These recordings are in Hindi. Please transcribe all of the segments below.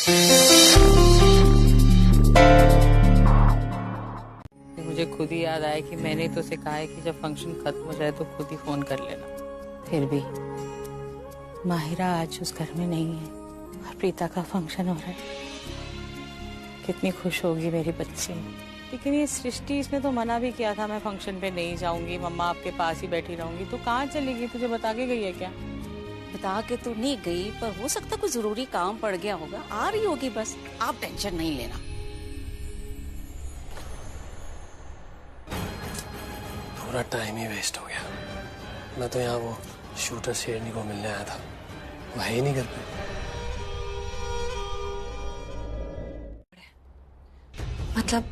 मुझे खुद ही याद आया कि मैंने तो उसे कहा है कि जब फंक्शन खत्म हो जाए तो खुद ही फोन कर लेना। फिर भी माहिरा आज उस घर में नहीं है और प्रीता का फंक्शन हो रहा है। कितनी खुश होगी मेरी बच्ची। लेकिन ये सृष्टि, इसने तो मना भी किया था मैं फंक्शन पे नहीं जाऊंगी, मम्मा आपके पास ही बैठी रहूंगी। तो कहाँ चलेगी? तुझे बता के गई है क्या? बता के तो नहीं गई, पर हो सकता कोई जरूरी काम पड़ गया होगा, आ रही होगी बस। आप टेंशन नहीं लेना। पूरा टाइम ही वेस्ट हो गया। मैं तो यहाँ वो शूटर शेरनी को मिलने आया था, वो है ही नहीं घर पे। मतलब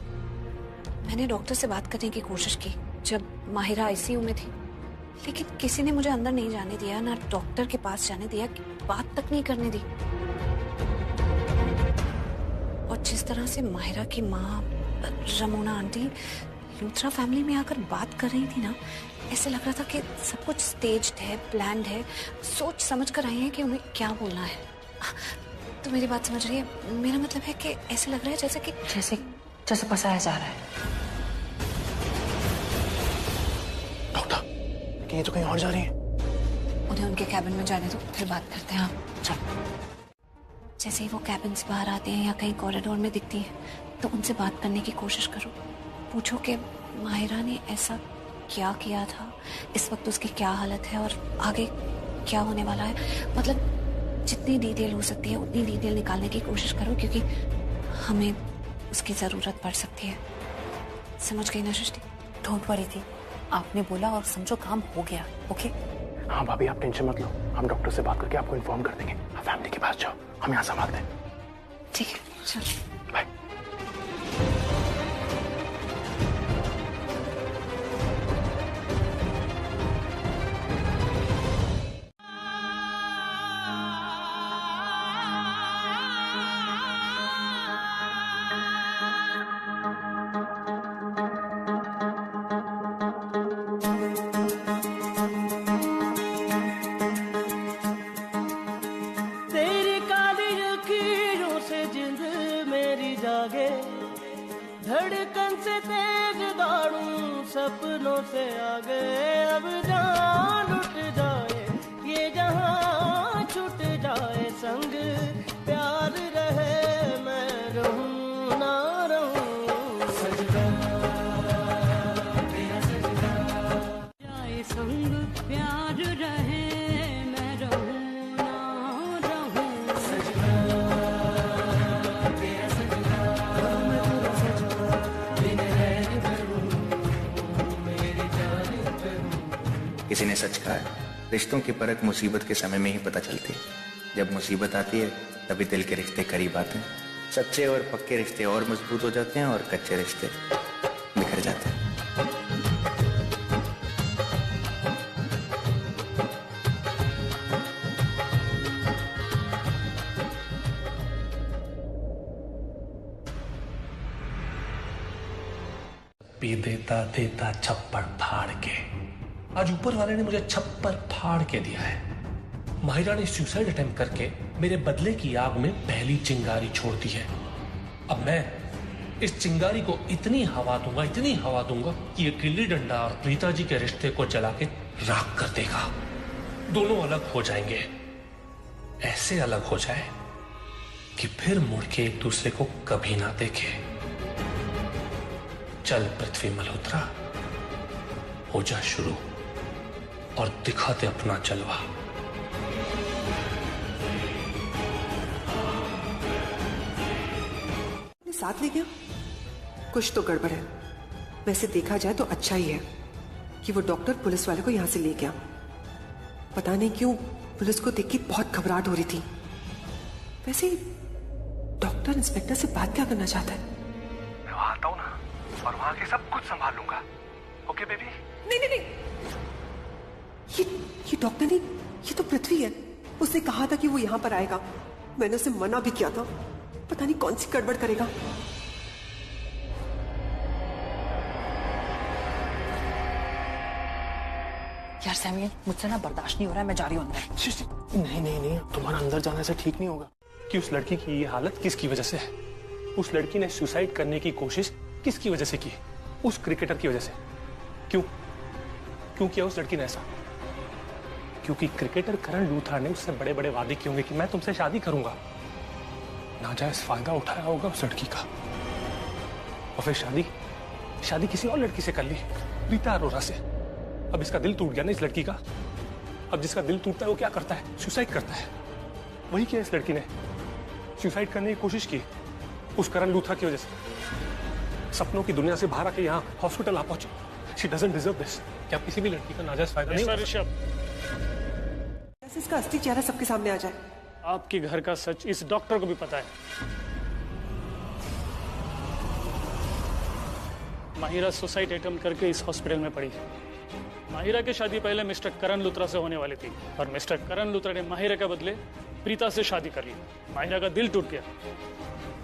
मैंने डॉक्टर से बात करने की कोशिश की जब माहिरा आईसीयू में थी, लेकिन किसी ने मुझे अंदर नहीं जाने दिया, ना डॉक्टर के पास जाने दिया, बात तक नहीं करने दी। और जिस तरह से माहिरा की माँ रमोना आंटी लूथरा फैमिली में आकर बात कर रही थी ना, ऐसे लग रहा था कि सब कुछ स्टेज्ड है, प्लान्ड है, सोच समझ कर आई है कि उन्हें क्या बोलना है। तो मेरी बात समझ रही है? मेरा मतलब है कि ऐसे लग रहा है जैसे फंसाया जा रहा है। डॉक्टर, कि ये तो कहीं और जा रही है। उन्हें उनके कैबिन में जाने दो, फिर बात करते हैं। हाँ चलो। जैसे ही वो कैबिन से बाहर आते हैं या कहीं कॉरिडोर में दिखती है तो उनसे बात करने की कोशिश करो। पूछो कि माहिरा ने ऐसा क्या किया था, इस वक्त उसकी क्या हालत है और आगे क्या होने वाला है। मतलब जितनी डिटेल हो सकती है उतनी डिटेल निकालने की कोशिश करो, क्योंकि हमें उसकी जरूरत पड़ सकती है। समझ गई ना सृष्टि? डोंट वरी थी, आपने बोला और समझो काम हो गया। ओके? हाँ भाभी, आप टेंशन मत लो, हम डॉक्टर से बात करके आपको इन्फॉर्म कर देंगे। आप फैमिली के पास जाओ, हम यहाँ संभालते हैं। ठीक है चलो बाय। धड़कन से तेज दौड़ूं सपनों से आगे, अब जान उठ जाए ये जहां छूट जाए, संग प्यार रहे मैं रहूं ना रहूं। सजदा तेरा सजदा जाए, संग प्यार रहे मैं रहूं ना रहूं। सजदा तेरा सजदा किसी ने सच कहा है, रिश्तों की परख मुसीबत के समय में ही पता चलती है। जब मुसीबत आती है तभी दिल के रिश्ते करीब आते हैं। सच्चे और पक्के रिश्ते और मजबूत हो जाते हैं और कच्चे रिश्ते बिखर जाते हैं। पी देता देता छप्पड़ फाड़ के, आज ऊपर वाले ने मुझे छप्पर फाड़ के दिया है। माहिरा ने सुसाइड अटेम्प्ट करके मेरे बदले की आग में पहली चिंगारी छोड़ दी है। अब मैं इस चिंगारी को इतनी हवा दूंगा कि ये गिल्ली डंडा और प्रीता जी के रिश्ते को जला के राख कर देगा। दोनों अलग हो जाएंगे, ऐसे अलग हो जाए कि फिर मुड़ के एक दूसरे को कभी ना देखे। चल पृथ्वी मल्होत्रा, हो जा शुरू और दिखा दे अपना जलवा। साथ ले गया, कुछ तो गड़बड़ है। वैसे देखा जाए तो अच्छा ही है कि वो डॉक्टर पुलिस वाले को यहाँ से ले गया। पता नहीं क्यों पुलिस को देख के बहुत घबराहट हो रही थी। वैसे डॉक्टर इंस्पेक्टर से बात क्या करना चाहता है? मैं वहां आता हूं ना, और वहां के सब कुछ संभाल लूंगा। Okay baby? नहीं, ये डॉक्टर नहीं, ये तो पृथ्वी है। उसने कहा था कि वो यहाँ पर आएगा, मैंने उसे मना भी किया था। पता नहीं कौन सी गड़बड़ करेगा। यार सैमुअल, मुझसे ना बर्दाश्त नहीं हो रहा है, मैं जा रही हूँ अंदर। नहीं, तुम्हारा अंदर जाने से ठीक नहीं होगा। कि उस लड़की की ये हालत किसकी वजह से है। उस लड़की ने सुसाइड करने की कोशिश किसकी वजह से की? उस क्रिकेटर की वजह से। क्यों क्यों किया उस लड़की ने ऐसा? क्योंकि क्रिकेटर करण लूथरा ने उससे बड़े बड़े वादे किए होंगे कि मैं तुमसे शादी करूंगा। नाजायज फायदा उठाया होगा उस लड़की का, और फिर शादी किसी और लड़की से कर ली, प्रीता अरोरा से। अब इसका दिल टूट गया ना इस लड़की का। अब जिसका दिल टूटता है वो क्या करता है? सुसाइड करता है। वही किया इस लड़की ने, सुसाइड करने की कोशिश की उस करण लूथरा की वजह से। सपनों की दुनिया से बाहर आके यहाँ हॉस्पिटल आ पहुंची। She doesn't deserve this. क्या किसी भी लड़की का नाजायज फायदा नहीं? ऋषभ, इसका असली चेहरा सबके सामने आ जाए। आपके घर का सच इस डॉक्टर को भी पता है। माहिरा सुसाइड अटेम्प्ट करके इस हॉस्पिटल में पड़ी। माहिरा की शादी पहले मिस्टर करण लूथरा से होने वाली थी, और मिस्टर करण लूथरा ने माहिरा के बदले प्रीता से शादी कर ली। माहिरा का दिल टूट गया।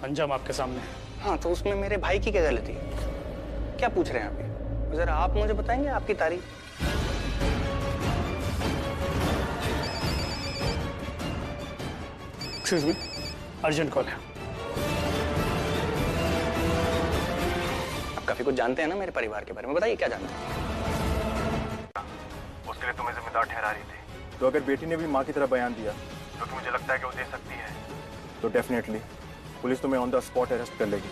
अंजाम आपके सामने। हाँ, तो उसमें मेरे भाई की क्या गलती? क्या पूछ रहे हैं आप? जरा आप मुझे बताएंगे आपकी तारीफ। एक्सक्यूज मी, अर्जेंट कॉल है। आप काफी कुछ जानते हैं ना मेरे परिवार के बारे में, बताइए क्या जानते हैं? उसके लिए तुम्हें जिम्मेदार ठहरा रही थी। तो अगर बेटी ने भी माँ की तरह बयान दिया, जो कि मुझे लगता है कि वो दे सकती है, तो डेफिनेटली पुलिस तुम्हें ऑन द स्पॉट अरेस्ट कर लेगी।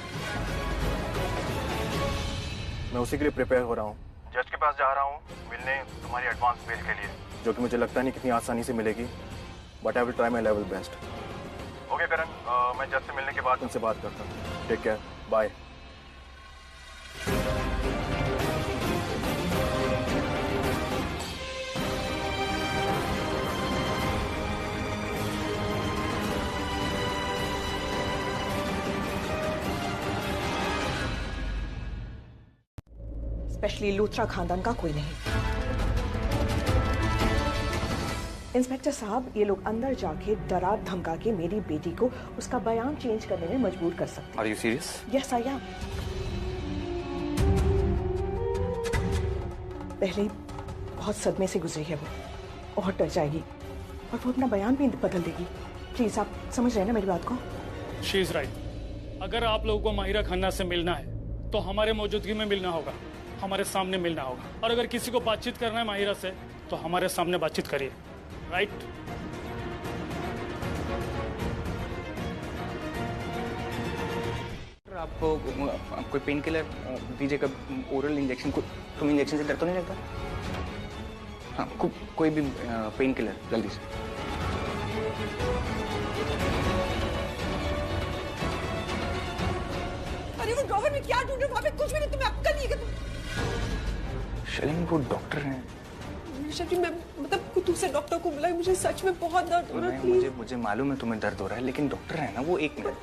मैं उसी के लिए प्रिपेयर हो रहा हूँ। जज के पास जा रहा हूँ मिलने तुम्हारी एडवांस बेल के लिए, जो कि मुझे लगता नहीं कितनी आसानी से मिलेगी, but I will try my level best. Okay Karan, मैं जज से मिलने के बाद तुमसे बात करता हूँ। Take care, bye. Specially Luthra खानदान का कोई नहीं। इंस्पेक्टर साहब, ये लोग अंदर जाके डरा धमका के मेरी बेटी को उसका बयान चेंज करने में मजबूर कर सकते हैं। Are you serious? Yes, I am. पहले ही बहुत सदमे से गुजरी है वो, और डर जाएगी, और वो अपना बयान भी बदल देगी। प्लीज, आप समझ रहे हैं ना मेरी बात को? She is right. अगर आप लोगों को माहिरा खन्ना से मिलना है तो हमारे मौजूदगी में मिलना होगा, हमारे सामने मिलना होगा। और अगर किसी को बातचीत करना है माहिरा से तो हमारे सामने बातचीत करिए, राइट? आपको कोई पेन किलर दीजिएगा, ओरल इंजेक्शन। तुम इंजेक्शन से डर तो नहीं लगता? हाँ, कोई भी पेन किलर जल्दी से। अरे वो ड्रॉवर में क्या ढूंढ रहे हो? वहाँ पे कुछ भी नहीं, तुम्हें अक्ल नहीं है क्या? शैलिनी, वो डॉक्टर हैं। ऋषभ जी, मैं मतलब दूसरे डॉक्टर को बुलाए, मुझे सच में बहुत दर्द हो रहा है। मुझे मालूम है तुम्हें दर्द हो रहा है, लेकिन डॉक्टर है ना वो। एक minute,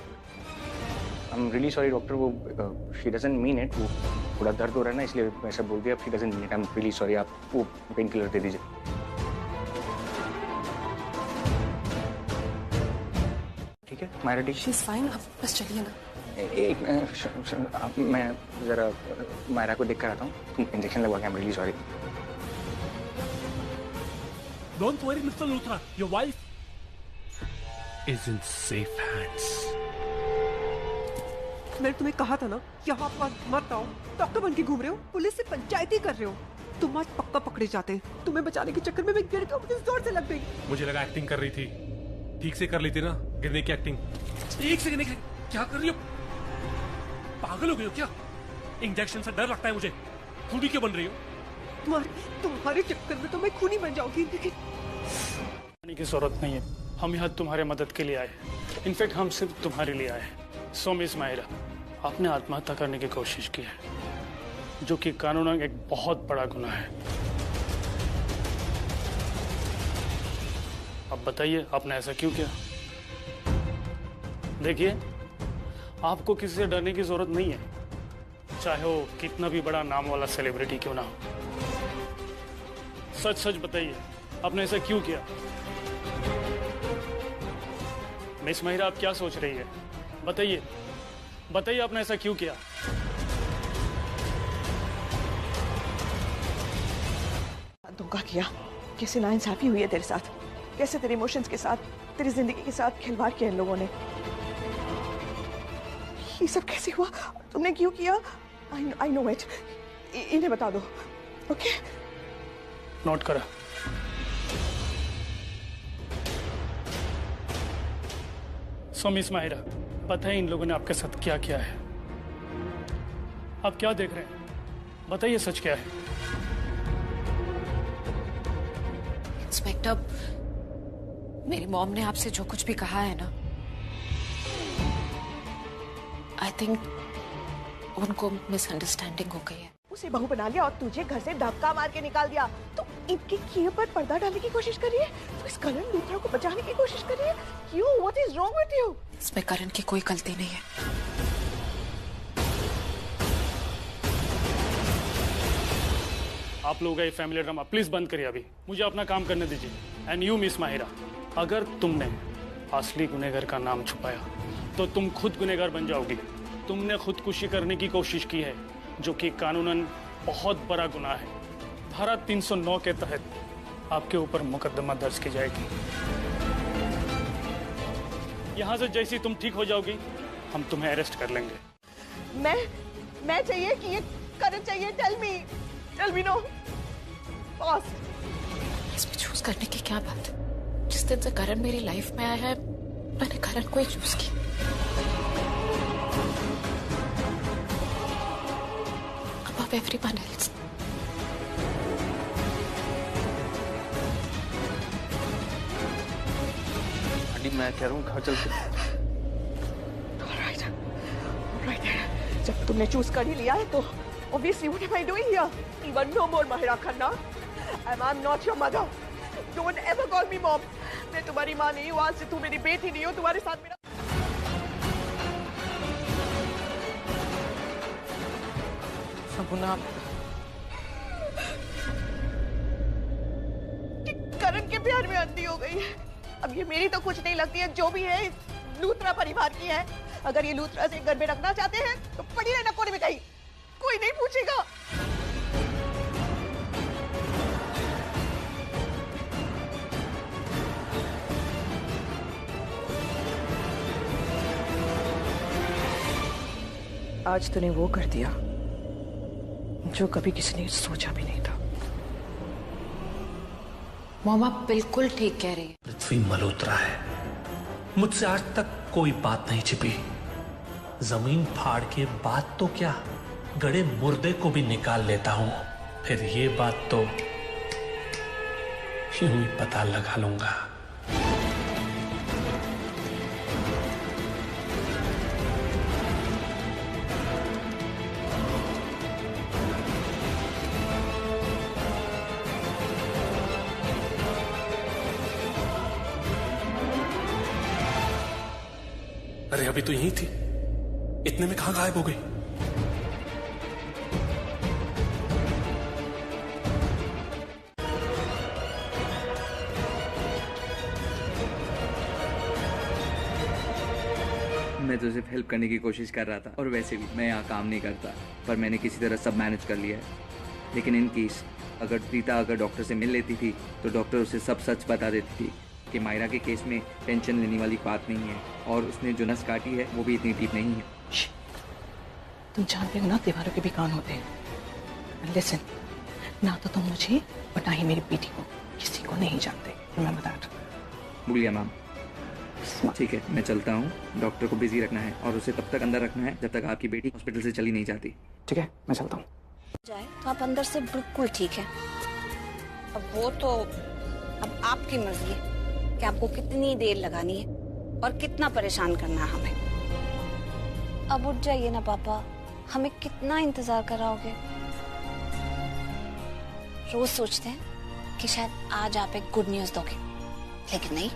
I am really sorry doctor, वो शी डजंट मीन इट। वो थोड़ा दर्द हो रहा है ना, इसलिए ऐसा बोल दिया। She doesn't mean it, I am really sorry. आप वो पेन किलर दे दीजिए। ठीक है मायरा डी? शी इज फाइन, आप बस चलिए ना। मैं जरा मायरा को देख कर आता हूँ, तुम इंजेक्शन लगवा के। आई am really sorry. Don't worry, Mr. Luthra. Your wife is in safe hands. मैंने तुम्हें कहा था ना, यहाँ पर मत आओ। डॉक्टर बन के घूम रहे हो, पुलिस से पंचायती कर रहे हो। तुम आज पक्का पकड़े जाते। तुम्हें बचाने के चक्कर में मैं गिर गया, मुझे जोर से लग गई। मुझे लगा एक्टिंग कर रही थी। ठीक से कर ली थी ना गिरने की एक्टिंग। एक से गिरने की क्या कर रही हो? पागल हो गई हो क्या? इंजेक्शन से डर लगता है मुझे। खूनी क्यों बन रही हो? तुम्हारे चक्कर में तो मैं खूनी बन जाऊंगी। की जरूरत नहीं है, हम यहाँ तुम्हारे मदद के लिए आए। इनफैक्ट हम सिर्फ तुम्हारे लिए आए। सो मिस माहिरा, आपने आत्महत्या करने की कोशिश की है, जो कि कानूनन एक बहुत बड़ा गुनाह है। अब बताइए आपने ऐसा क्यों किया? देखिए, आपको किसी से डरने की जरूरत नहीं है, चाहे वो कितना भी बड़ा नाम वाला सेलिब्रिटी क्यों ना हो। सच सच बताइए, आपने ऐसा क्यों किया? मिस माहिरा, आप क्या सोच रही है? बताइए बताइए, आपने ऐसा क्यों किया? धोखा किया, कैसे नाइंसाफी हुई है तेरे साथ, कैसे तेरे इमोशंस के साथ तेरी जिंदगी के साथ खिलवाड़ किया इन लोगों ने। ये सब कैसे हुआ? तुमने क्यों किया? I know it. इन्हें बता दो, ओके? नोट करा। सो मिस माहिरा, पता है इन लोगों ने आपके साथ क्या किया है? आप क्या देख रहे हैं? बताइए सच क्या है? इंस्पेक्टर, मेरी मॉम ने आपसे जो कुछ भी कहा है ना, आई थिंक उनको मिसअंडरस्टैंडिंग हो गई है। उसे बहू बना लिया और तुझे घर से धक्का मार के निकाल दिया। तो इनके किए पर पर्दा डालने की कोशिश कर रही है? तो इस करण लूथरा को बचाने की कोशिश कर रही है? क्यों? What is wrong with you? इसमें करण की कोई गलती नहीं है। आप लोगों का ये फैमिली ड्रामा प्लीज बंद करिए अभी। मुझे अपना काम करने दीजिए। एंड यू मिस माहिरा, अगर तुमने असली गुनहगार का नाम छुपाया तो तुम खुद गुनहगार बन जाओगी। तुमने खुदकुशी करने की कोशिश की है, जो कि कानूनन बहुत बड़ा गुनाह है। धारा 309 के तहत आपके ऊपर मुकदमा दर्ज की जाएगी। यहाँ से जैसी तुम ठीक हो जाओगी, हम तुम्हें अरेस्ट कर लेंगे। मैं चाहिए कि ये करण चाहिए? Tell me no boss. इसमें चूज करने की क्या बात? जिस दिन से करण मेरी लाइफ में आया है, मैंने करण को ही चूज किया। Above everyone else. मैं कह रहा हूँ घर चलते। Alright. जब तुमने चूज कर ही लिया है तो obviously what am I doing here? Even no more Mahira Khanna. I'm not your mother. Don't ever call me mom. मैं तुम्हारी माँ नहीं हूँ। आज से तू मेरी बेटी नहीं हो। तुम्हारे साथ मेरा सपना, करण के प्यार में अंधी हो गई है। अब ये मेरी तो कुछ नहीं लगती है, जो भी है लूथरा परिवार की है। अगर ये लूथरा से घर में रखना चाहते हैं तो पड़ी रहना कोने में कहीं, कोई नहीं पूछेगा। आज तूने वो कर दिया जो कभी किसी ने सोचा भी नहीं था। मॉम, आप बिल्कुल ठीक कह रही है। पृथ्वी मल्होत्रा है। मुझसे आज तक कोई बात नहीं छिपी। जमीन फाड़ के बात तो क्या, गड़े मुर्दे को भी निकाल लेता हूं। फिर ये बात तो यूं ही पता लगा लूंगा। अरे अभी तो यहीं थी, इतने में कहां गायब हो गई? मैं तो सिर्फ हेल्प करने की कोशिश कर रहा था, और वैसे भी मैं यहाँ काम नहीं करता, पर मैंने किसी तरह सब मैनेज कर लिया है। लेकिन इन केस अगर प्रीता डॉक्टर से मिल लेती थी तो डॉक्टर उसे सब सच बता देती थी कि मायरा के केस में टेंशन लेने वाली बात नहीं है, और उसने जो नस काटी है वो भी इतनी डीप नहीं है। तुम जानते हो ना, दीवारों के भी कान होते हैं। लिसन, ना तो तुम मुझे और ना ही मेरी बेटी को, किसी को नहीं जानते। Remember that. भूलिया मैम। ठीक है, मैं चलता हूँ। डॉक्टर को बिजी रखना है और उसे तब तक अंदर रखना है जब तक आपकी बेटी हॉस्पिटल से चली नहीं जाती। ठीक है, मैं चलता हूँ। जाए तो आप अंदर से बिल्कुल ठीक है। अब वो तो अब आपकी मर्जी है कि आपको कितनी देर लगानी है और कितना परेशान करना है हमें। अब उठ जाइए ना पापा, हमें कितना इंतजार कराओगे। रोज सोचते हैं कि शायद आज आप एक गुड न्यूज दोगे, लेकिन नहीं,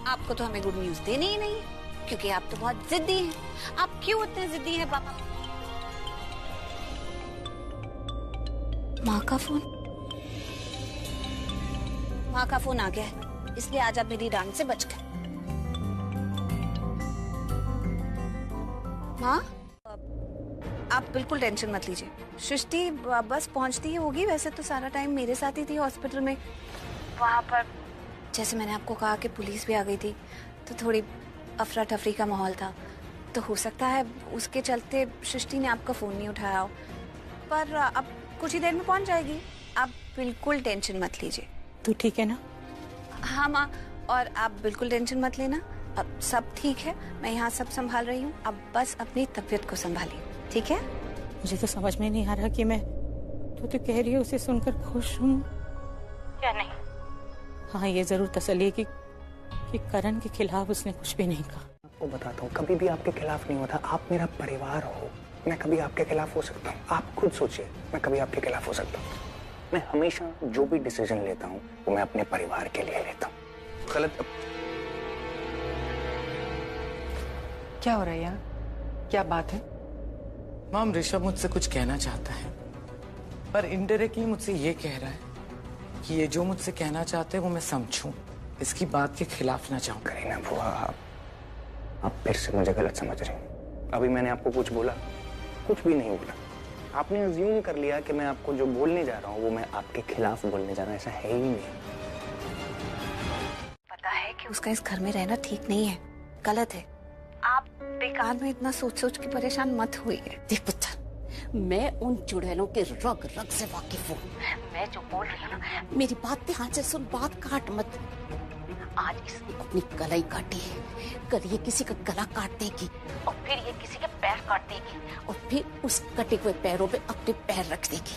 आपको तो हमें गुड न्यूज देनी ही नहीं है, क्योंकि आप तो बहुत जिद्दी हैं। आप क्यों इतने जिद्दी हैं पापा? माँ का फोन, माँ का फोन आ गया है, इसलिए आज आप मेरी डांट से बच गए। माँ, आप बिल्कुल टेंशन मत लीजिए। सृष्टि बस पहुंचती ही होगी। वैसे तो सारा टाइम मेरे साथ ही थी हॉस्पिटल में, वहां पर जैसे मैंने आपको कहा कि पुलिस भी आ गई थी तो थोड़ी अफरा तफरी का माहौल था, तो हो सकता है उसके चलते सृष्टि ने आपका फ़ोन नहीं उठाया हो। पर अब कुछ ही देर में पहुंच जाएगी, आप बिल्कुल टेंशन मत लीजिए। तू ठीक है ना? हाँ माँ, और आप बिल्कुल टेंशन मत लेना, अब सब ठीक है। मैं यहाँ सब संभाल रही हूँ, अब बस अपनी तबीयत को संभालिए, ठीक है? मुझे तो समझ में नहीं आ रहा कि मैं तो कह रही है उसे सुनकर खुश हूँ या नहीं। हाँ, ये जरूर तसल्ली है कि करण के खिलाफ उसने कुछ भी नहीं कहा। आपको बताता हूँ, कभी भी आपके खिलाफ नहीं होता। आप मेरा परिवार हो, मैं कभी आपके खिलाफ हो सकता हूँ? आप खुद सोचिए, मैं कभी आपके खिलाफ हो सकता हूँ? मैं हमेशा जो भी डिसीजन लेता हूँ वो मैं अपने परिवार के लिए लेता हूँ। गलत क्या हो रहा है यार? क्या बात है? माम, ऋषभ मुझसे कुछ कहना चाहता है पर इनडायरेक्टली मुझसे ये कह रहा है कि ये जो मुझसे कहना चाहते हैं वो मैं समझूं, इसकी बात के खिलाफ ना जाऊं। करीना बुआ, आप फिर से मुझे गलत समझ रहे हैं। अभी मैंने आपको कुछ बोला? कुछ भी नहीं बोला। आपने अज्यूम कर लिया कि मैं आपको जो बोलने जा रहा हूँ वो मैं आपके खिलाफ बोलने जा रहा हूँ। ऐसा है ही नहीं। पता है कि उसका इस घर में रहना ठीक नहीं है, गलत है। आप बेकार में इतना सोच सोच के परेशान मत होइए। देख पुत्र, मैं उन चुड़ैलों के रग रग से वाकिफ हूँ। मैं जो बोल रही हूँ ना, मेरी बात ध्यान से सुन, बात काट मत। आज इसने अपनी गला ही काटी है, कल ये किसी का गला काट देगी और फिर ये किसी के पैर काट देगी और फिर उस कटे हुए पैरों पे अपने पैर रख देगी।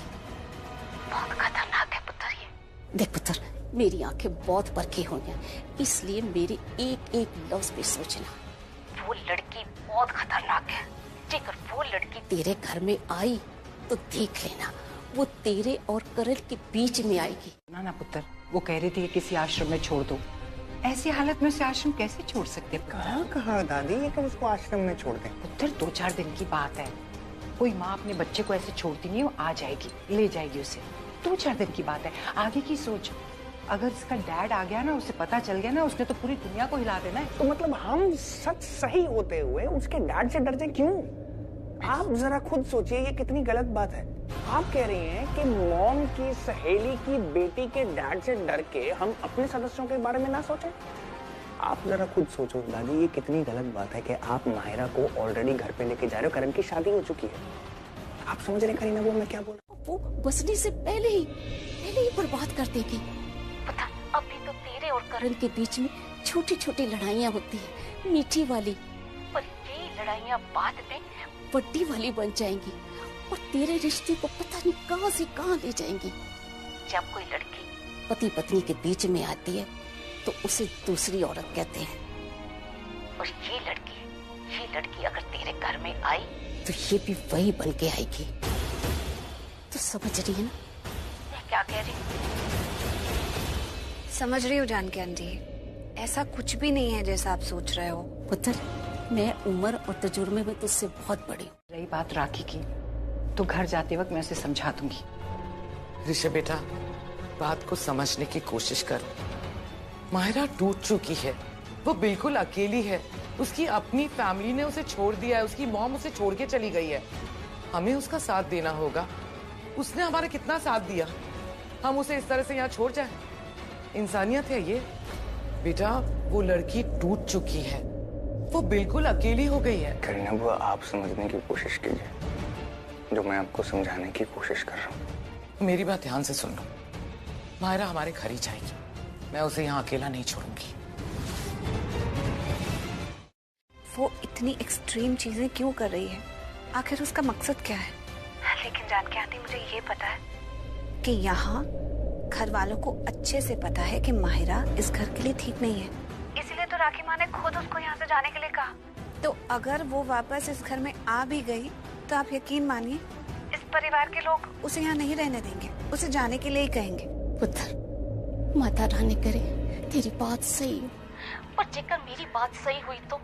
बहुत खतरनाक है पुत्र ये। देख पुत्र, मेरी आंखें बहुत परखी हुई हैं, इसलिए मेरी एक एक लफ्ज पे सोचना। वो लड़की बहुत खतरनाक है। अगर वो लड़की तेरे घर में आई तो देख लेना, वो तेरे और करण के बीच में आएगी। ना ना पुत्र, वो कह रही थी कि किसी आश्रम में छोड़ दो। ऐसी हालत में से आश्रम कैसे छोड़ सकते? कहाँ दादी, ये कब उसको आश्रम में छोड़ दें? पुत्र, 2-4 दिन की बात है। कोई माँ अपने बच्चे को ऐसे छोड़ती नहीं, वो आ जाएगी, ले जाएगी उसे। 2-4 दिन की बात है, आगे की सोच। अगर इसका डैड आ गया ना, उसे पता चल गया ना, उसने तो पूरी दुनिया को हिला देना है। तो मतलब हम सच सही होते हुए उसके डैड से डरते क्यों? आप जरा खुद सोचिए, ये कितनी गलत बात है। आप कह रही हैं कि मॉम की सहेली की बेटी के डैड से डर के हम अपने सदस्यों के बारे में ना सोचें। आप जरा खुद सोचो दादी, ये कितनी गलत बात है कि आप माहिरा को ऑलरेडी घर पे लेके जा रहे हो। करण की शादी हो चुकी है। आप समझ रहे करीना वो मैं क्या बोल रहा हूँ? वो बसने से पहले ही बर्बाद कर देगी। पता, अभी तो तेरे और करण के बीच में छोटी छोटी लड़ाइयाँ होती है, मीठी वाली, पर ये लड़ाइयाँ बाद में बड़ी वाली बन जाएंगी और तेरे रिश्ते को पता नहीं कहां से कहां ले जाएंगी। जब कोई लड़की पति पत्नी के बीच में आती है तो उसे दूसरी औरत कहते हैं, और ये लड़की अगर तेरे घर में आई तो ये भी वही बन के आएगी। तो समझ रही है ना मैं क्या कह रही हूँ? समझ रही हूँ जानकी आंटी, ऐसा कुछ भी नहीं है जैसा आप सोच रहे हो। पुत्र, मैं उम्र और तजुर्बे में तुझसे बहुत बड़ी हूँ। रही बात राखी की, तो घर जाते वक्त मैं उसे समझा दूंगी। ऋषभ बेटा, बात को समझने की कोशिश कर। माहिरा टूट चुकी है, वो बिल्कुल अकेली है। उसकी अपनी फैमिली ने उसे छोड़ दिया है, उसकी मॉम उसे छोड़ के चली गई है। हमें उसका साथ देना होगा। उसने हमारा कितना साथ दिया, हम उसे इस तरह से यहाँ छोड़ जाएं? इंसानियत है ये? बेटा, वो लड़की टूट चुकी है, वो बिल्कुल अकेली हो गई है। करीना बुआ, आप समझने की कोशिश कीजिए जो मैं आपको समझाने की कोशिश कर रहा हूँ। मेरी बात ध्यान से सुन लो। माहिरा हमारे घर ही जाएगी, मैं उसे यहाँ अकेला नहीं छोड़ूंगी। वो इतनी एक्सट्रीम चीजें क्यों कर रही है? आखिर उसका मकसद क्या है? लेकिन जानकी आंटी, मुझे ये पता है कि यहाँ घर वालों को अच्छे से पता है कि माहिरा इस घर के लिए ठीक नहीं है, इसीलिए तो राखी माँ ने खुद उसको यहाँ से जाने के लिए कहा। तो अगर वो वापस इस घर में आ भी गई तो आप यकीन मानिए इस परिवार के लोग उसे यहाँ नहीं रहने देंगे, उसे जाने के लिए ही कहेंगे। पुत्र, माता रानी करे तेरी बात सही हो, और जेकर मेरी बात सही हुई तो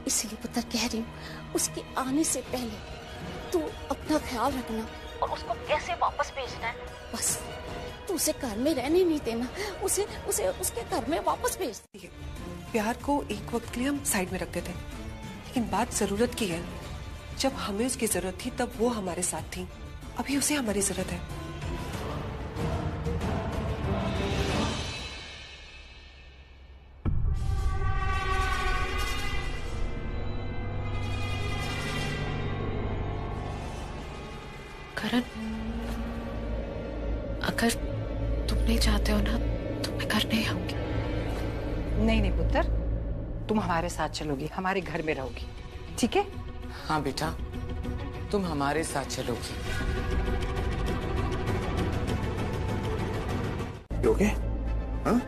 इसलिए पुत्र कह रही हूँ, उसके आने से पहले तू अपना ख्याल रखना और उसको कैसे वापस भेजना है, बस तू उसे घर में रहने नहीं देना, उसे उसके घर में वापस भेज। प्यार को एक वक्त के लिए हम साइड में रख देते, लेकिन बात जरूरत की है। जब हमें उसकी जरूरत थी तब वो हमारे साथ थी, अभी उसे हमारी जरूरत है। करण, अगर तुम नहीं चाहते हो ना तो मैं घर नहीं आऊंगी। नहीं नहीं पुत्र, तुम हमारे साथ चलोगी, हमारे घर में रहोगी, ठीक है? हाँ बेटा, तुम हमारे साथ चलोगी। ओके? हाँ?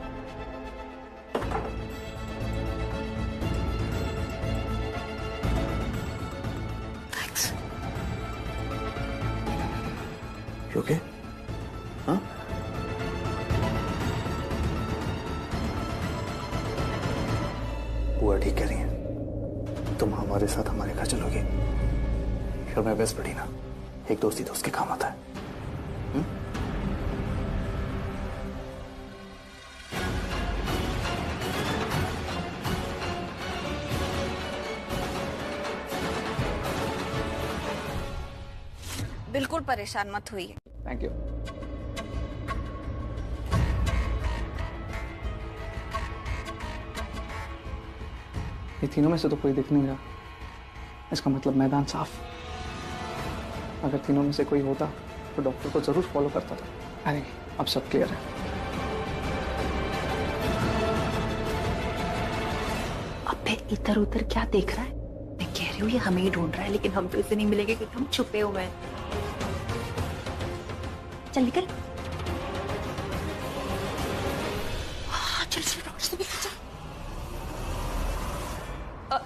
थैंक्स। ओके? हाँ? बुआ ठीक कह रही है, तुम हमारे साथ हमारे घर चलोगे। फिर मैं बेस्ट बड़ी ना, एक दोस्ती दोस्त के काम आता है। बिल्कुल परेशान मत होइए। Thank you. ये तीनों में से तो कोई दिख नहीं रहा, इसका मतलब मैदान साफ। अगर तीनों में से कोई होता तो डॉक्टर को जरूर फॉलो करता था। अरे अब सब क्लियर है। अबे इधर उधर क्या देख रहा है? मैं कह रही हूँ ये हमें ही ढूंढ रहा है, लेकिन हम तो इसे नहीं मिलेंगे क्योंकि हम छुपे हुए हैं। चल निकल। चल डॉक्टर से मिल जा।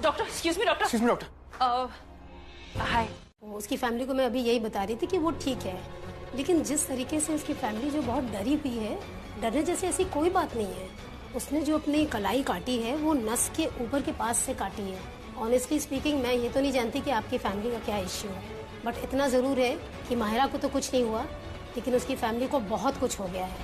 Doctor, excuse me doctor. Excuse me doctor. Hi. उसकी फैमिली को मैं अभी यही बता रही थी कि वो ठीक है, लेकिन जिस तरीके से उसकी फैमिली जो बहुत डरी हुई है, डरने जैसे ऐसी कोई बात नहीं है। उसने जो अपनी कलाई काटी है वो नस के ऊपर के पास से काटी है। ऑनेस्टली स्पीकिंग मैं ये तो नहीं जानती कि आपकी फैमिली का क्या इश्यू है, बट इतना ज़रूर है कि माहिरा को तो कुछ नहीं हुआ, लेकिन उसकी फैमिली को बहुत कुछ हो गया है।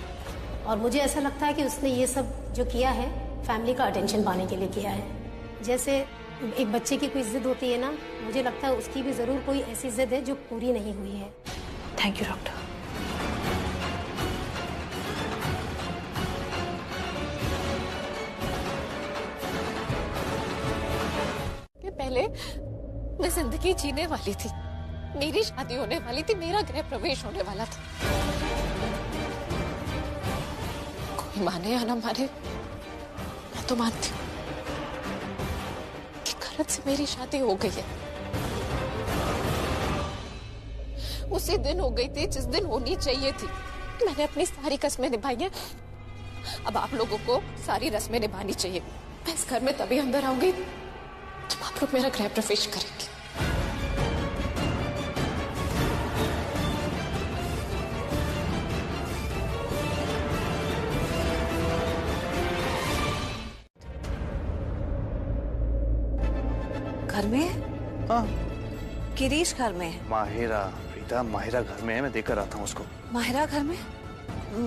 और मुझे ऐसा लगता है कि उसने ये सब जो किया है फैमिली का अटेंशन पाने के लिए किया है। जैसे एक बच्चे की कोई जिद होती है ना, मुझे लगता है उसकी भी ज़रूर कोई ऐसी जिद है जो पूरी नहीं हुई है। Thank you doctor. पहले मैं जिंदगी जीने वाली थी, मेरी शादी होने वाली थी, मेरा गृह प्रवेश होने वाला था। कोई माने या ना माने, मैं तो मानती हूँ कि करण से मेरी शादी हो गई है। उसी दिन हो गई थी जिस दिन होनी चाहिए थी। मैंने अपनी सारी कस्में निभाई हैं, अब आप लोगों को सारी रस्में निभानी चाहिए। मैं इस घर में तभी अंदर आऊंगी जब आप लोग मेरा गृह प्रवेश करेंगे। घर में है? हाँ। गिरीश घर में है। माहिरा, प्रीता, माहिरा घर में है, मैं देखकर आता हूँ उसको। माहिरा घर में?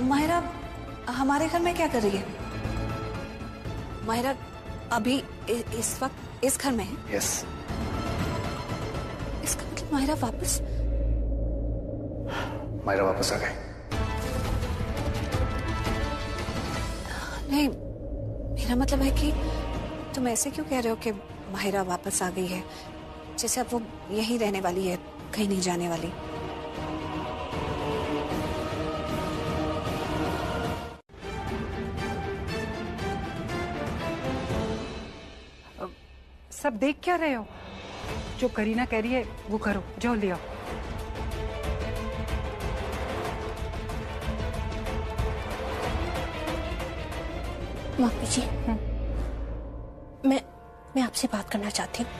माहिरा हमारे घर में क्या कर रही है? माहिरा अभी इस वक्त इस घर में है? यस। इसका मतलब माहिरा वापस आ गए। नहीं, मेरा मतलब है कि तुम ऐसे क्यों कह रहे हो कि माहिरा वापस आ गई है, जैसे अब वो यहीं रहने वाली है, कहीं नहीं जाने वाली। सब देख क्या रहे हो? जो करीना कह रही है वो करो, जाओ ले आओ। मामी जी, मैं आपसे बात करना चाहती हूँ।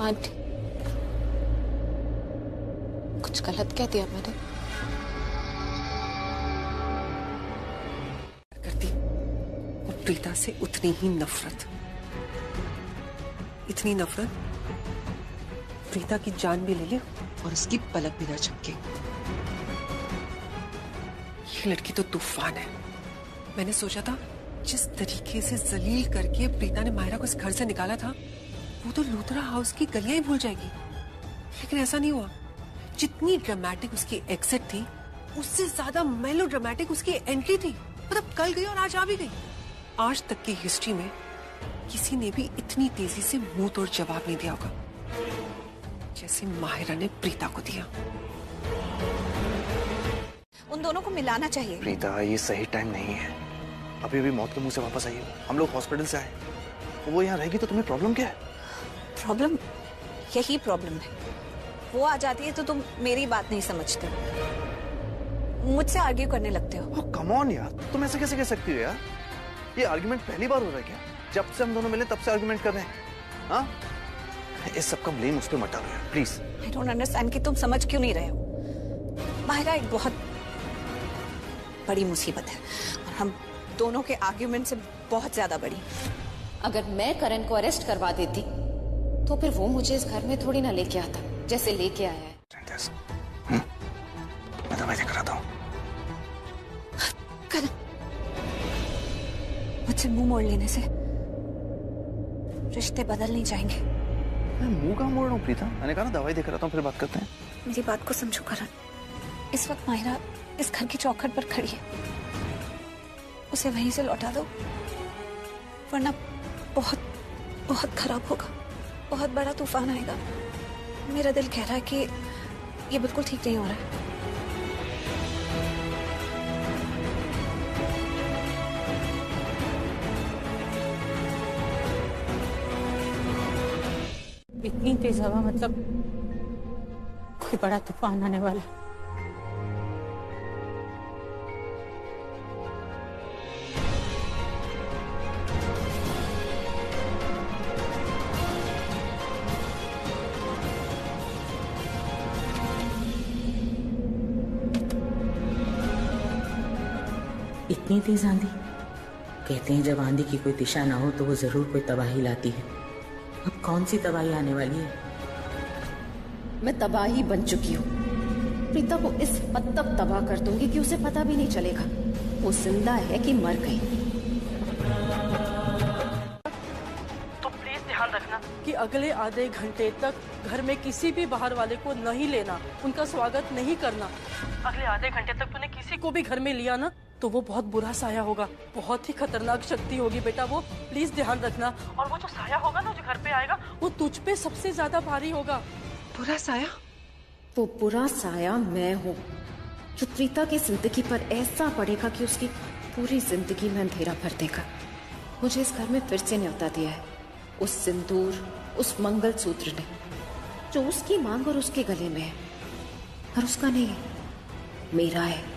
आंटी, कुछ गलत कह दिया मैंने? करती और प्रीता से उतनी ही नफरत, इतनी नफरत प्रीता की जान भी ले ले और उसकी पलक भी ना झपके। ये लड़की तो तूफान है। मैंने सोचा था जिस तरीके से जलील करके प्रीता ने माहिरा को इस घर से निकाला था, वो तो लूथरा हाउस की गलियां ही भूल जाएगी, लेकिन ऐसा नहीं हुआ। जितनी ड्रामेटिक उसकी एग्जिट थी, उससे ज्यादा मेलोड्रामेटिक उसकी एंट्री थी। मतलब कल गई और आज आ भी गई। आज तक की हिस्ट्री में किसी ने भी इतनी तेजी से मुंह तोड़ जवाब नहीं दिया होगा जैसे माहिरा ने प्रीता को दिया। उन दोनों को मिलाना चाहिए। प्रीता, ये सही टाइम नहीं है। अभी अभी मौत के मुंह से वापस आई हो, हम लोग हॉस्पिटल से आए, वो यहाँ रहेगी तो तुम्हें प्रॉब्लम क्या है? प्रॉब्लम यही प्रॉब्लम है। वो आ जाती है तो तुम मेरी बात नहीं समझते, मुझसे आर्ग्यू करने लगते हो। कम ऑन यार, तुम ऐसे कैसे कह सकती हो यार? ये आर्गुमेंट पहली बार हो रहा है क्या? जब से हम दोनों मिले तब से आर्गुमेंट कर रहे हैं। हाँ, इस सब का ब्लेम उस पर मत डालो यार, प्लीज। आई डोंट अंडरस्टैंड कि तुम समझ क्यों नहीं रहे हो। माहिरा एक बहुत बड़ी मुसीबत है और हम दोनों के आर्ग्यूमेंट से बहुत ज्यादा बड़ी। अगर मैं करण को अरेस्ट करवा देती तो फिर वो मुझे इस घर में थोड़ी ना लेके आता जैसे लेके आया है। मैं दवाई देकर आता हूँ। करण, मुझसे मुंह मोड़ लेने से रिश्ते बदल नहीं जाएंगे। मैं मुंह कहाँ मोड़ रहा हूँ प्रीता? मैंने कहा ना दवाई देकर आता हूँ, फिर बात करते हैं। मेरी बात को समझो करण, इस वक्त माहिरा इस घर की चौखट पर खड़ी है, उसे वहीं से लौटा दो वरना बहुत बहुत खराब होगा। बहुत बड़ा तूफान आएगा। मेरा दिल कह रहा है कि ये बिल्कुल ठीक नहीं हो रहा है। इतनी तेज हवा, मतलब कोई बड़ा तूफान आने वाला। इतनी तेज आंधी? कहते हैं जब आंधी की कोई दिशा ना हो तो वो जरूर कोई तबाही लाती है। अब कौन सी तबाही आने वाली है? मैं तबाही बन चुकी हूँ। प्रीता को इस हद तक तबाह कर दूंगी कि उसे पता भी नहीं चलेगा वो जिंदा है कि मर गई। तो प्लीज ध्यान रखना कि अगले आधे घंटे तक घर में किसी भी बाहर वाले को नहीं लेना, उनका स्वागत नहीं करना। अगले आधे घंटे तक तूने किसी को भी घर में लिया ना तो वो बहुत बुरा साया होगा, बहुत ही खतरनाक शक्ति होगी बेटा वो। प्लीज ध्यान रखना। और वो जो साया होगा ना जो घर पे आएगा वो तुझ पे सबसे ज्यादा भारी होगा। बुरा साया? वो बुरा साया मैं हूँ जो प्रीता की जिंदगी पर ऐसा पड़ेगा कि उसकी पूरी जिंदगी में अंधेरा भर देगा। मुझे इस घर में फिर से न्योता दिया है उस सिंदूर, उस मंगलसूत्र ने जो उसकी मांग और उसके गले में है, और उसका नहीं है, मेरा है।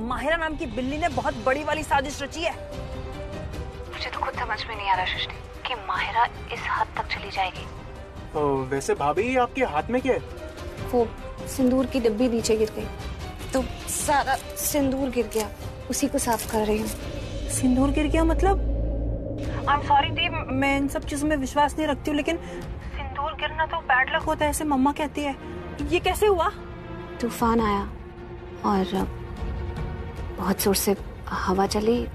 माहिरा नाम की बिल्ली ने बहुत बड़ी वाली साजिश रची है। मुझे तो खुद समझ में नहीं आ रहा सृष्टि कि माहिरा इस हद तक चली जाएगी। वैसे भाभी आपके हाथ में क्या है? वो सिंदूर की डिब्बी नीचे गिर गई तो सारा सिंदूर गिर गया, उसी को साफ कर रही हूँ। सिंदूर गिर गया मतलब? आई एम सॉरी दी, मैं इन सब चीजों में विश्वास नहीं रखती हूँ, लेकिन सिंदूर गिरना तो बैड लक होता है ऐसे मम्मा कहती है। ये कैसे हुआ? तूफान आया और बहुत जोर से हवा चली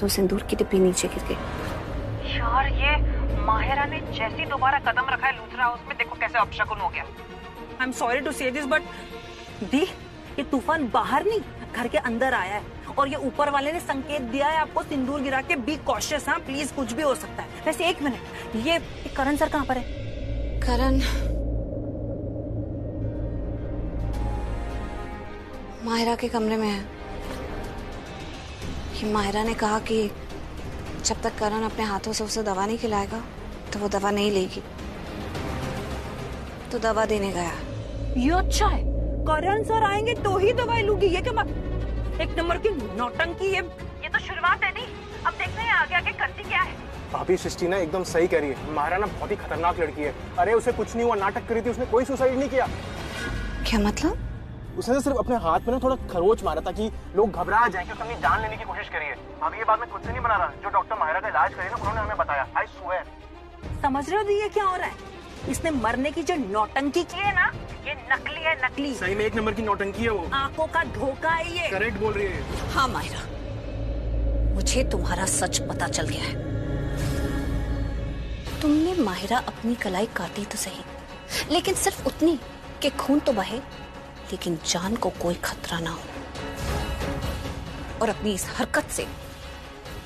तो सिंदूर की डिब्बी नीचे गिर गई। यार ये माहिरा ने जैसी दोबारा कदम रखा है लूथरा हाउस में, देखो कैसे अपशकुन हो गया। आई एम सॉरी टू से दिस बट दी, ये तूफान बाहर नहीं घर के अंदर आया है और ये ऊपर वाले ने संकेत दिया है आपको सिंदूर गिरा के बी कॉशियस। हाँ प्लीज, कुछ भी हो सकता है। वैसे एक मिनट, ये करण सर कहाँ पर है? करण माहिरा के कमरे में है। माहिरा ने कहा कि जब तक करण अपने हाथों से उसे दवा नहीं खिलाएगा तो वो दवा नहीं लेगी, तो दवा देने गया। ये अच्छा है, करण सर आएंगे तो ही दवाई लूंगी। ये क्या बात, एक नंबर की नौटंकी। ये तो शुरुआत है, नहीं अब देखते हैं आगे आगे करती क्या है। भाभी सृष्टि ना एकदम सही कह रही है। माहिरा ना बहुत ही खतरनाक लड़की है। अरे उसे कुछ नहीं हुआ, नाटक करी थी, उसने कोई सुसाइड नहीं किया। क्या मतलब? उसने सिर्फ अपने हाथ में ना थोड़ा खरोच मारा था कि लोग घबरा जाएं कि उसने अपनी जान लेने की कोशिश करी है। अब ये बात मैं खुद से नहीं बना रहा, जो डॉक्टर माहिरा का इलाज करे ना उन्होंने हमें बताया। I swear. समझ रहे हो ये क्या हो रहा है? इसने मरने की जो नौटंकी की है ना, ये नकली है, नकली। सही में एक नंबर की नौटंकी है वो। आंखों का धोखा है ये। करेक्ट बोल रही है। हाँ माहिरा, मुझे तुम्हारा सच पता चल गया है। तुमने माहिरा अपनी कलाई काटी तो सही, लेकिन सिर्फ उतनी कि खून तो बहे लेकिन जान को कोई खतरा ना हो। और अपनी इस हरकत से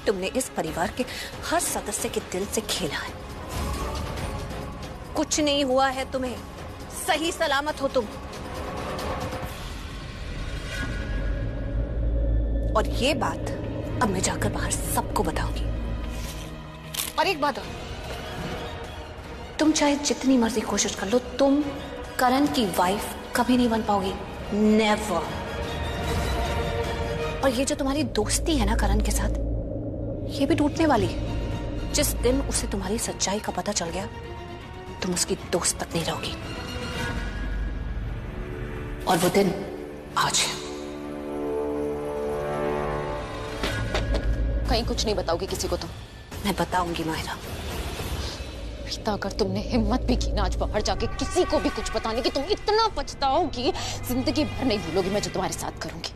तुमने इस परिवार के हर सदस्य के दिल से खेला है। कुछ नहीं हुआ है तुम्हें, सही सलामत हो तुम। और ये बात अब मैं जाकर बाहर सबको बताऊंगी। और एक बात और, तुम चाहे जितनी मर्जी कोशिश कर लो, तुम करण की वाइफ कभी नहीं बन पाओगी, नेवर। और ये जो तुम्हारी दोस्ती है ना करण के साथ, ये भी टूटने वाली है। जिस दिन उसे तुम्हारी सच्चाई का पता चल गया, तुम उसकी दोस्त तक नहीं रहोगी। और वो दिन आज है। कहीं कुछ नहीं बताओगी किसी को? तुम? मैं बताऊंगी माहिरा। प्रीता, अगर तुमने हिम्मत भी की ना आज बाहर जाके किसी को भी कुछ बताने की, तुम इतना पछताओगी, जिंदगी भर नहीं भूलोगी मैं जो तुम्हारे साथ करूंगी।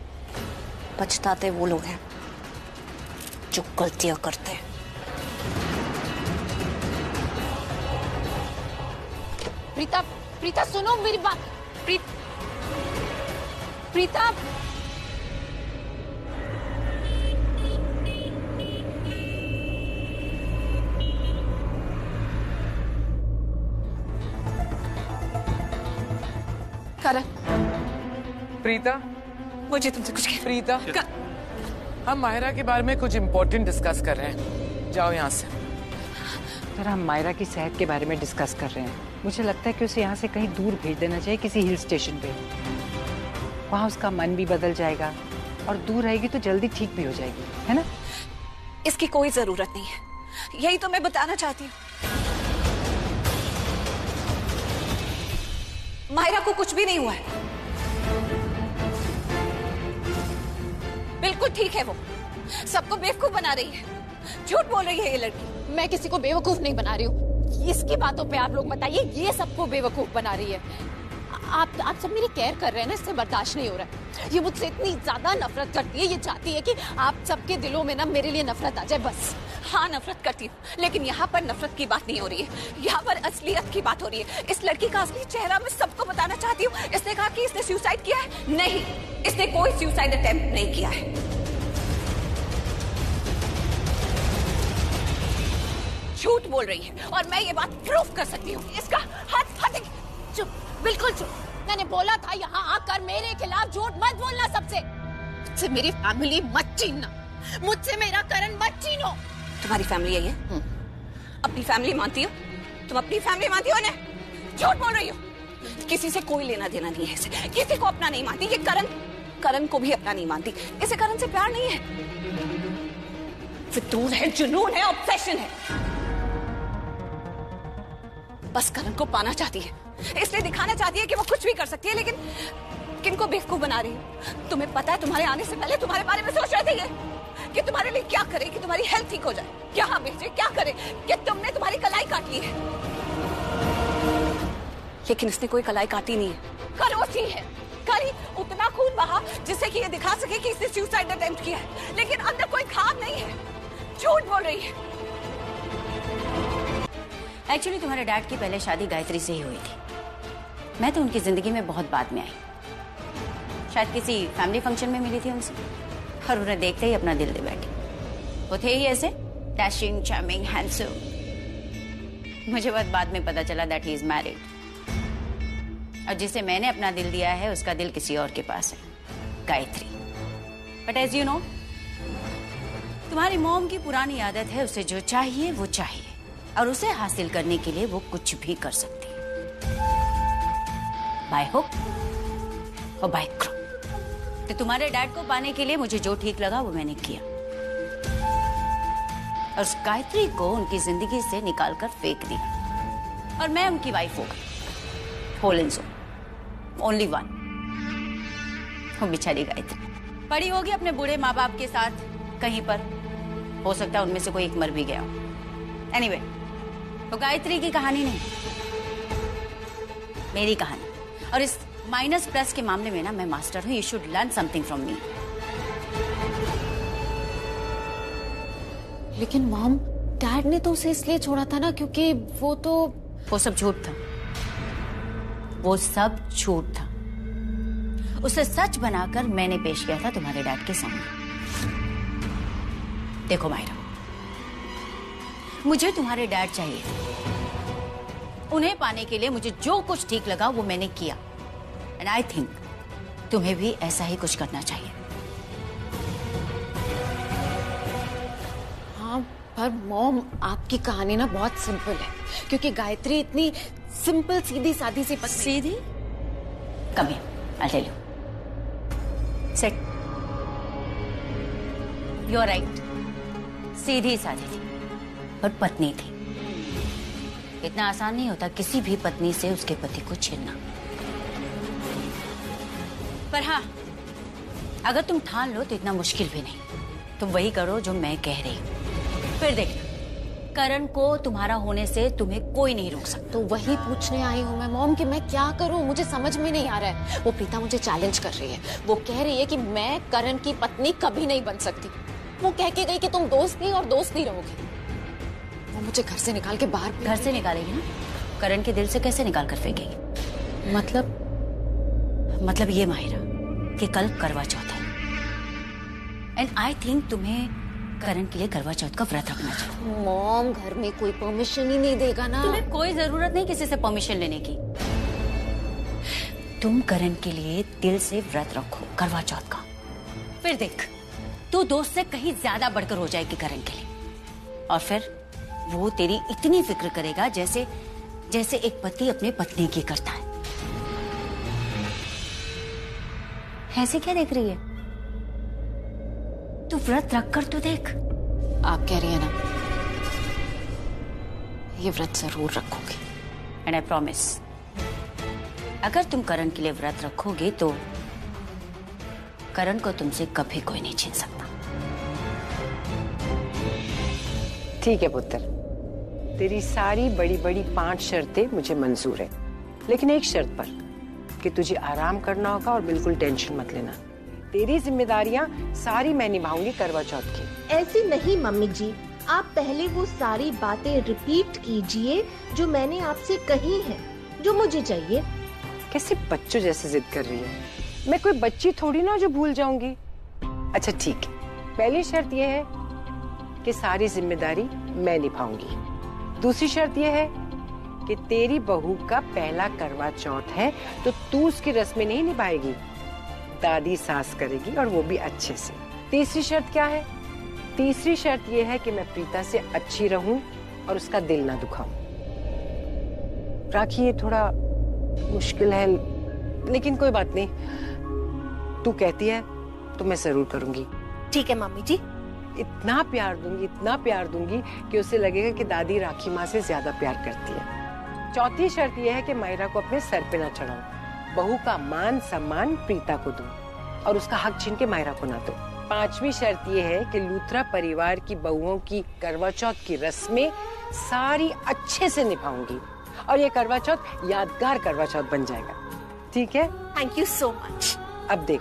पछताते वो लोग हैं जो गलतियां करते हैं। प्रीता, प्रीता सुनो मेरी बात। प्रीता, करण। प्रीता, मुझे तुमसे कुछ प्रीता, हम माहिरा के बारे में कुछ इम्पोर्टेंट डिस्कस कर रहे हैं। जाओ यहाँ से। सर, हम माहिरा की सेहत के बारे में डिस्कस कर रहे हैं। मुझे लगता है कि उसे यहाँ से कहीं दूर भेज देना चाहिए, किसी हिल स्टेशन पे। वहाँ उसका मन भी बदल जाएगा और दूर रहेगी तो जल्दी ठीक भी हो जाएगी, है ना? इसकी कोई जरूरत नहीं है, यही तो मैं बताना चाहती हूँ। माहिरा को कुछ भी नहीं हुआ है, बिल्कुल ठीक है। वो सबको बेवकूफ बना रही है, झूठ बोल रही है ये लड़की। मैं किसी को बेवकूफ नहीं बना रही हूँ। इसकी बातों पे आप लोग बताइए, ये सबको बेवकूफ बना रही है। आप सब मेरी केयर कर रहे हैं ना, इससे बर्दाश्त नहीं हो रहा है। ये मुझसे इतनी ज्यादा नफरत करती है, ये चाहती है कि आप सबके दिलों में ना मेरे लिए नफरत आ जाए, बस। हाँ, नफरत करती हूँ, लेकिन यहाँ पर नफरत की बात नहीं हो रही है, यहाँ पर असलियत की बात हो रही है। इस लड़की का असली चेहरा मैं सबको बताना चाहती हूँ। इसने कहा कि इसने सुसाइड किया है, नहीं, इसने कोई सुसाइड अटेम्प्ट नहीं किया है। झूठ बोल रही है और मैं ये बात प्रूफ कर सकती हूँ। इसका हाथ चुप, बिल्कुल चुप। मैंने बोला था यहाँ आकर मेरे खिलाफ झूठ मत बोलना सबसे। मुझसे मेरी फैमिली मत छीनना, मुझसे मेरा करण मत छीनो। तुम्हारी फैमिली यही है? अपनी फैमिली मानती हो? तुम अपनी फैमिली मानती हो ना? झूठ बोल रही हो। किसी से कोई लेना देना नहीं है इसे, किसी को अपना नहीं मानती। ये करण को भी अपना नहीं मानती। इसे करण से प्यार नहीं है, फितूर है, जुनून है, ऑब्सेशन है। बस करण को पाना चाहती है, इसलिए दिखाना चाहती है कि वो कुछ भी कर सकती है, लेकिन किनको बेवकूफ बना रही है। तुम्हें पता है, तुम्हारे आने से पहले तुम्हारे बारे में सोच रहे थे ये कि तुम्हारे लिए क्या करे, कि तुम्हारी हेल्थ ठीक हो जाए, क्या भेजे, क्या करे, कि तुमने तुम्हारी कलाई काट ली है। लेकिन इसने कोई कलाई काटी नहीं है, खरोची है। करी उतना खून बहा जिससे कि ये दिखा सके कि इसने सुसाइड अटेम्प्ट किया है, लेकिन अंदर कोई खाद नहीं है। झूठ बोल रही है। एक्चुअली तुम्हारे डैड की पहले शादी गायत्री से ही हुई थी। मैं तो उनकी जिंदगी में बहुत बाद में आई, शायद किसी फैमिली फंक्शन में मिली थी उनसे, और उन्हें देखते ही अपना दिल दे बैठी। वो थे ही ऐसे डैशिंग, चार्मिंग, हैंडसम। मुझे बहुत बाद में पता चला दैट ही इज मैरिड, और जिसे मैंने अपना दिल दिया है उसका दिल किसी और के पास है, Gayatri. But as you know, तुम्हारी मॉम की पुरानी आदत है, उसे जो चाहिए वो चाहिए, और उसे हासिल करने के लिए वो कुछ भी कर सकती है, बाय हुक और बाय क्रुक। तो तुम्हारे डैड को पाने के लिए मुझे जो ठीक लगा वो मैंने किया, और उस गायत्री को उनकी जिंदगी से निकालकर फेंक दिया, और मैं उनकी वाइफ हो गई, whole and soul, only one. वो बेचारी गायत्री पड़ी होगी अपने बूढ़े माँ बाप के साथ कहीं पर, हो सकता है उनमें से कोई एक मर भी गया हो। एनीवे, तो गायत्री की कहानी नहीं, मेरी कहानी। और इस माइनस प्लस के मामले में ना मैं मास्टर हूं। You should learn something from me. लेकिन मॉम, डैड ने तो उसे इसलिए छोड़ा था ना क्योंकि वो सब झूठ था, वो सब झूठ था। उसे सच बनाकर मैंने पेश किया था तुम्हारे डैड के सामने। देखो मायरा, मुझे तुम्हारे डैड चाहिए। उन्हें पाने के लिए मुझे जो कुछ ठीक लगा वो मैंने किया। एंड आई थिंक तुम्हें भी ऐसा ही कुछ करना चाहिए। हाँ, पर मॉम आपकी कहानी ना बहुत सिंपल है, क्योंकि गायत्री इतनी सिंपल सीधी सादी सी पत्नी। सीधी? Come here, I tell you. Set. You are right, सीधी सादी थी, पर पत्नी थी। इतना आसान नहीं होता किसी भी पत्नी से उसके पति को छीनना। पर हाँ, अगर तुम ठान लो तो इतना मुश्किल भी नहीं। तुम वही करो जो मैं कह रही हूँ, फिर देखना करण को तुम्हारा होने से तुम्हें कोई नहीं रोक सकता। तो वही पूछने आई हूँ मैं मॉम कि मैं क्या करूँ, मुझे समझ में नहीं आ रहा है। वो प्रीता मुझे चैलेंज कर रही है, वो कह रही है कि मैं करण की पत्नी कभी नहीं बन सकती। वो कह के गई कि तुम दोस्त नहीं और दोस्त नहीं रहोगे। वो मुझे घर से निकाल के बाहर। घर से निकालेगी ना, करण के दिल से कैसे निकाल कर फेंकेगी? मतलब ये माहिरा कि कल करवा चौथ है, एंड आई थिंक तुम्हें करण के लिए करवा चौथ का व्रत रखना चाहिए। मॉम, घर में कोई परमिशन ही नहीं देगा ना। तुम्हें कोई जरूरत नहीं किसी से परमिशन लेने की। तुम करण के लिए दिल से व्रत रखो करवा चौथ का, फिर देख तू दोस्त से कहीं ज्यादा बढ़कर हो जाएगी करण के लिए, और फिर वो तेरी इतनी फिक्र करेगा जैसे जैसे एक पति अपने पत्नी की करता है। ऐसे क्या देख रही है? तू व्रत रख कर तो देख। आप कह रही है ना, ये व्रत जरूर रखोगी। एंड आई प्रॉमिस, अगर तुम करण के लिए व्रत रखोगे तो करण को तुमसे कभी कोई नहीं छीन सकता। ठीक है पुत्र, तेरी सारी बड़ी बड़ी 5 शर्तें मुझे मंजूर है, लेकिन एक शर्त पर कि तुझे आराम करना होगा और बिल्कुल टेंशन मत लेना। तेरी जिम्मेदारियां सारी मैं निभाऊंगी करवा चौथ की। ऐसी नहीं मम्मी जी, आप पहले वो सारी बातें रिपीट कीजिए जो मैंने आपसे कही हैं, जो मुझे चाहिए। कैसे बच्चों जैसे जिद कर रही है? मैं कोई बच्ची थोड़ी ना जो भूल जाऊंगी। अच्छा ठीक है, पहली शर्त यह है कि सारी जिम्मेदारी मैं निभाऊंगी। दूसरी शर्त यह है कि तेरी बहू का पहला करवा चौथ है तो तू उसकी रस्में नहीं निभाएगी, दादी सास करेगी, और वो भी अच्छे से। तीसरी शर्त क्या है? तीसरी शर्त यह है कि मैं प्रीता से अच्छी रहूं और उसका दिल ना दुखाऊं। राखी, ये थोड़ा मुश्किल है, लेकिन कोई बात नहीं, तू कहती है तो मैं जरूर करूंगी। ठीक है मम्मी जी। इतना प्यार दूंगी कि उसे लगेगा कि दादी राखी माँ से ज्यादा प्यार करती है। चौथी शर्त यह है कि मायरा को अपने सर पे ना चढ़ाऊं, बहू का मान सम्मान प्रीता को दूं और उसका हक छीन के मायरा को ना दो। पांचवी शर्त यह है कि लूथरा परिवार की बहुओं की करवा चौथ की रस्में सारी अच्छे से निभाऊंगी और ये करवा चौथ यादगार करवा चौथ बन जाएगा। ठीक है? Thank you so much. अब देख,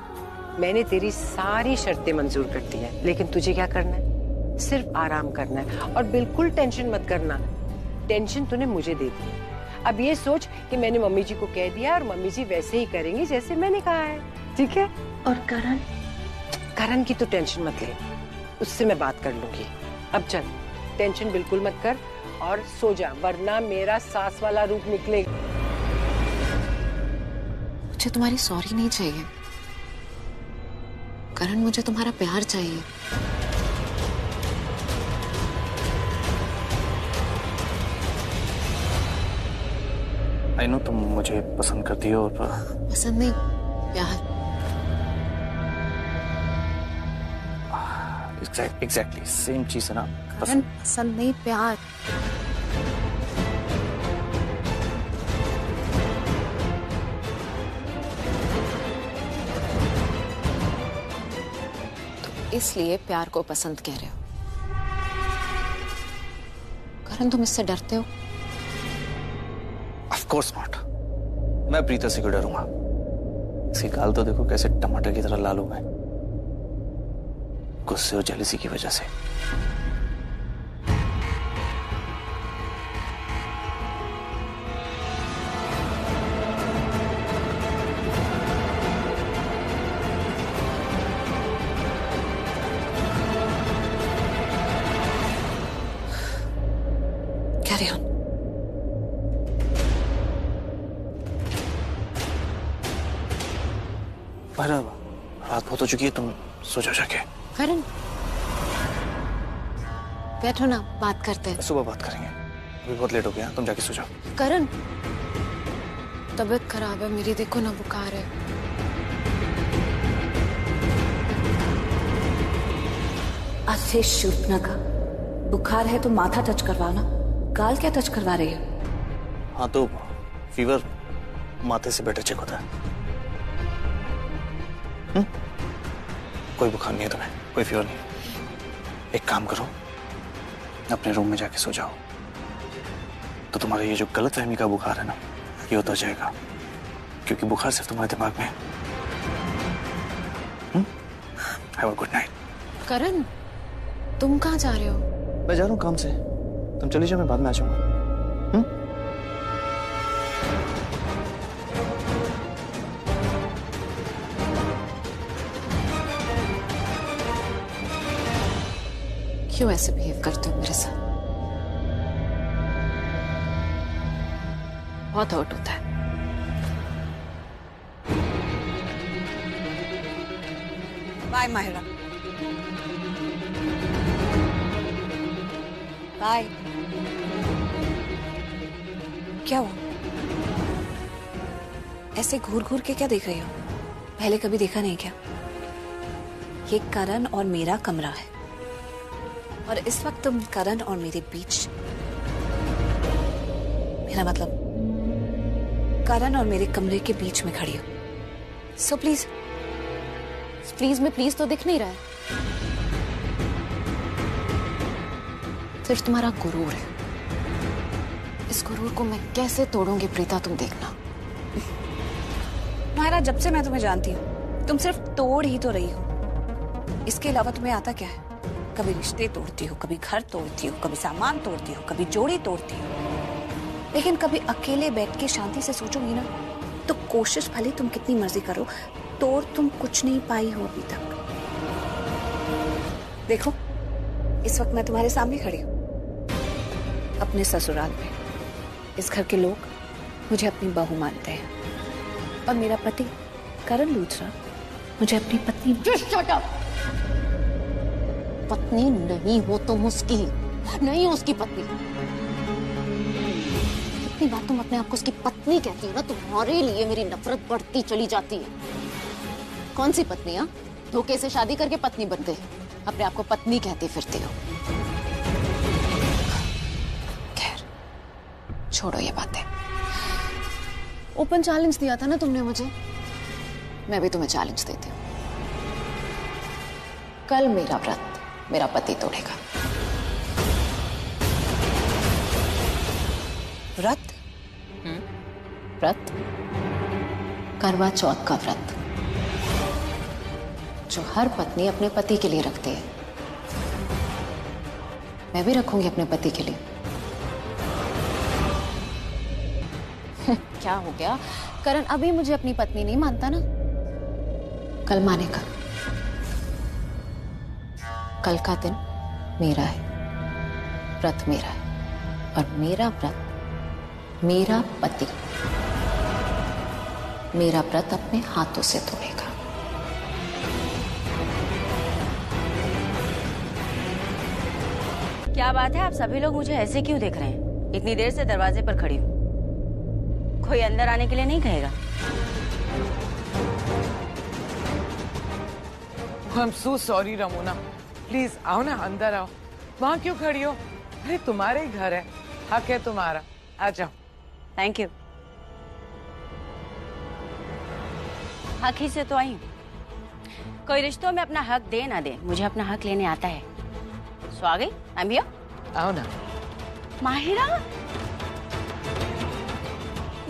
मैंने तेरी सारी शर्तें मंजूर कर दी है, लेकिन तुझे क्या करना है? सिर्फ आराम करना है और बिल्कुल टेंशन मत करना। टेंशन तूने मुझे दे दी। अब ये सोच कि मैंने मम्मी जी को कह दिया और मम्मी जी वैसे ही करेंगी जैसे मैंने कहा है। ठीक है? और करण? करण की तो टेंशन मत ले, उससे मैं बात कर लूंगी। अब चल, टेंशन बिल्कुल मत कर और सो जा, वरना मेरा सास वाला रूप निकलेगा। मुझे तुम्हारी सॉरी नहीं चाहिए करण, मुझे तुम्हारा प्यार चाहिए। आई नो तुम मुझे पसंद करती हो और पसंद नहीं, प्यार। एग्जैक्टली सेम चीज है ना। पसंद नहीं, प्यार। तो इसलिए प्यार को पसंद कह रहे हो? करण, तुम इससे डरते हो? Of course not. मैं प्रीता से क्यों डरूंगा? इसके गाल तो देखो कैसे टमाटर की तरह लाल हो गए, गुस्से और जेलसी की वजह से। माहिरा, रात बहुत हो चुकी है, तुम सो जाओ जाके। करण, बैठो ना, बात करते हैं। सुबह बात करेंगे, अभी बहुत लेट हो गया, तुम जाके सो जाओ। करण, तबीयत खराब है मेरी, देखो ना बुखार है। अच्छे शूर्पणखा, बुखार है तो माथा टच करवाओ ना, गाल क्या टच करवा रही हो? हाँ तो फीवर माथे से बेटर चेक होता है। कोई बुखार नहीं है तुम्हें, कोई फीवर नहीं। एक काम करो, अपने रूम में जाके सो जाओ, तो तुम्हारा ये जो गलतफहमी का बुखार है ना, ये उतर जाएगा, क्योंकि बुखार सिर्फ तुम्हारे दिमाग में है। Have a good night. Karan, तुम कहाँ जा रहे हो? मैं जा रहा हूँ काम से, तुम चली जाओ, मैं बाद में आ जाऊंगा। क्यों ऐसे बिहेव करते हो मेरे साथ? बहुत हर्ट होता है। Bye Mahira, bye. क्या हुआ? ऐसे घूर घूर के क्या देख रही हो? पहले कभी देखा नहीं क्या? ये करण और मेरा कमरा है, और इस वक्त तुम करण और मेरे बीच, मेरा मतलब करण और मेरे कमरे के बीच में खड़ी हो। So please. प्लीज में प्लीज तो दिख नहीं रहा है, सिर्फ तुम्हारा गुरूर है। इस गुरूर को मैं कैसे तोड़ूंगी प्रीता, तुम देखना। माहिरा, जब से मैं तुम्हें जानती हूँ, तुम सिर्फ तोड़ ही तो रही हो। इसके अलावा तुम्हें आता क्या है? कभी रिश्ते तोड़ती हो, कभी घर तोड़ती हो, कभी सामान तोड़ती हो, कभी जोड़ी तोड़ती हो, लेकिन कभी अकेले बैठ के शांति से सोचोगी ना, तो कोशिश भले तुम कितनी मर्जी करो, तोड़ तुम कुछ नहीं पाई हो अभी तक। देखो, इस वक्त मैं तुम्हारे सामने खड़ी हूँ, अपने ससुराल में। इस घर के लोग मुझे अपनी बहू मानते हैं, और मेरा पति करण लूथरा मुझे अपनी पत्नी। Shut up! पत्नी नहीं हो तुम उसकी, नहीं हो उसकी पत्नी। कितनी बार तुम अपने आप को उसकी पत्नी कहती हो ना, तुम्हारे लिए मेरी नफरत बढ़ती चली जाती है। कौन सी पत्नी? हाँ, धोखे से शादी करके पत्नी बनते, अपने आप को पत्नी कहती फिरती हो। खैर, छोड़ो ये बातें। ओपन चैलेंज दिया था ना तुमने मुझे, मैं भी तुम्हें चैलेंज देती हूँ। कल मेरा व्रत मेरा पति तोड़ेगा। व्रत? व्रत, करवा चौथ का व्रत, जो हर पत्नी अपने पति के लिए रखती है। मैं भी रखूंगी अपने पति के लिए। क्या हो गया करण, अभी मुझे अपनी पत्नी नहीं मानता ना? कल मानेगा। कल का दिन मेरा है, व्रत मेरा है, और मेरा व्रत मेरा पति मेरा व्रत अपने हाथों से तोड़ेगा। क्या बात है, आप सभी लोग मुझे ऐसे क्यों देख रहे हैं? इतनी देर से दरवाजे पर खड़ी हूँ, कोई अंदर आने के लिए नहीं कहेगा? I'm so sorry Ramona, please आओ ना, अंदर आओ। वहाँ क्यों खड़ी हो? अरे तुम्हारे ही घर है, हक है तुम्हारा, आ जाओ। Thank you. हक ही से तो आई हूँ। कोई रिश्तों में अपना हक दे ना दे, मुझे अपना हक लेने आता है। सो आ गई, I'm here। आओ ना। माहिरा,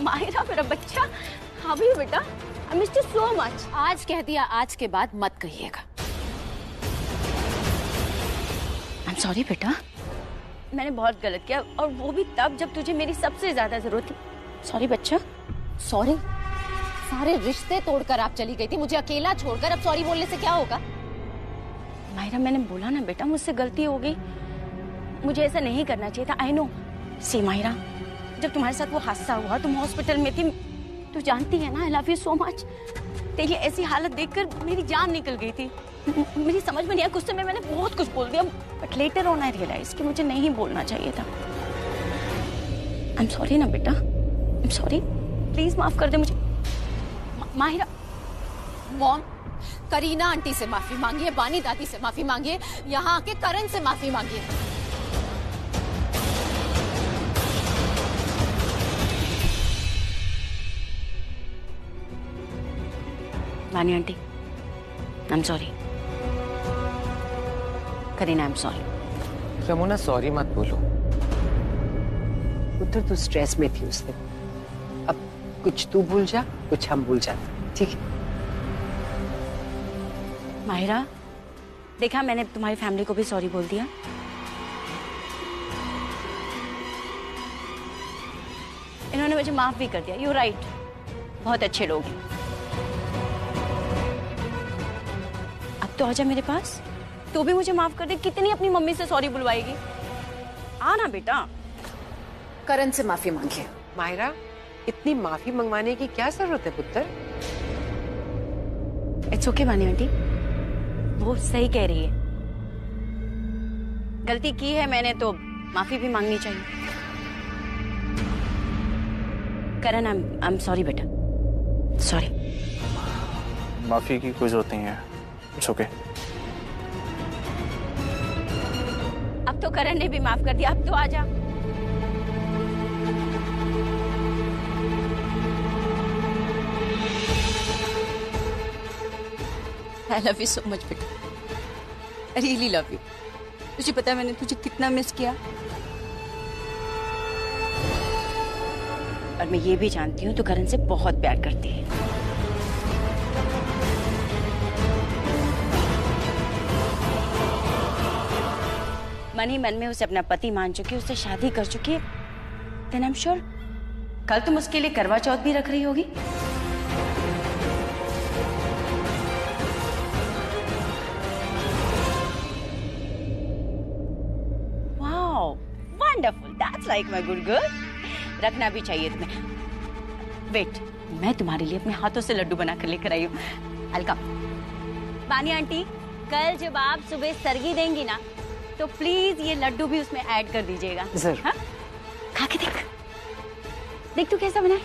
माहिरा मेरा बच्चा, हाँ भी बेटा, I missed you so much। आज कह दिया, आज के बाद मत कहिएगा। I'm sorry बेटा, मैंने बहुत गलत किया, और वो भी तब जब तुझे मेरी सबसे ज्यादा जरूरत थी। सॉरी बच्चा। सॉरी? सारे रिश्ते तोड़कर आप चली गई थी, मुझे अकेला छोड़कर, अब सॉरी बोलने से क्या होगा? माहिरा, मैंने बोला ना बेटा, मुझसे गलती हो गई, मुझे ऐसा नहीं करना चाहिए था। I know. सी माहिरा, जब तुम्हारे साथ वो हादसा हुआ, तुम हॉस्पिटल में थी, तू जानती है ना I love you so much. तेरी ऐसी हालत देखकर मेरी जान निकल गई थी। मेरी समझ में नहीं आया, गुस्से में मैंने बहुत कुछ बोल दिया, but later on I realise कि मुझे नहीं बोलना चाहिए था। आई एम सॉरी ना बेटा, आई एम सॉरी, प्लीज माफ कर दे मुझे। माहिरा, मॉम, करीना आंटी से माफी मांगिए, बानी दादी से माफी मांगिए, यहाँ आके करण से माफी मांगिए। बानी aunty, I am sorry. Kareena, I am sorry. Ramona sorry मत बोलो। पुत्र तू स्ट्रेस में थी उस दिन, अब कुछ तू भूल जा, कुछ हम भूल जाते, ठीक है? माहिरा, देखा मैंने तुम्हारी फैमिली को भी सॉरी बोल दिया। इन्होंने मुझे माफ भी कर दिया। यू राइट, बहुत अच्छे लोग हैं। अब तो आजा मेरे पास, तू भी मुझे माफ कर दे। कितनी अपनी मम्मी से सॉरी बुलवाएगी? आना बेटा। करण से माफी मांगिए। माहिरा, इतनी माफी मंगवाने की क्या जरूरत है पुत्र? इट्स ओके बानी आंटी, वो सही कह रही है। गलती की है मैंने तो माफी भी मांगनी चाहिए। करण, आई एम सॉरी बेटा, सॉरी। माफी की कोई जरूरत नहीं है, इट्स ओके। अब तो करण ने भी माफ कर दिया, अब तो आजा। I love you so much बेटा, I really love you। तुझे पता है मैंने तुझे कितना मिस किया। और मैं ये भी जानती हूँ तू करण से बहुत प्यार करती है। मन ही मन में उसे अपना पति मान चुकी, उससे शादी कर चुकी है। देन आई एम श्योर कल तुम उसके लिए करवा चौथ भी रख रही होगी। Wow, wonderful, that's like my good girl. रखना भी चाहिए तुम्हें। वेट, मैं तुम्हारे लिए अपने हाथों से लड्डू बनाकर लेकर आई हूँ। अलका, बानी आंटी, कल जब आप सुबह सरगी देंगी ना, तो प्लीज ये लड्डू भी उसमें ऐड कर दीजिएगा। जरूर। हाँ? खा के देख, देख तू कैसा बना है।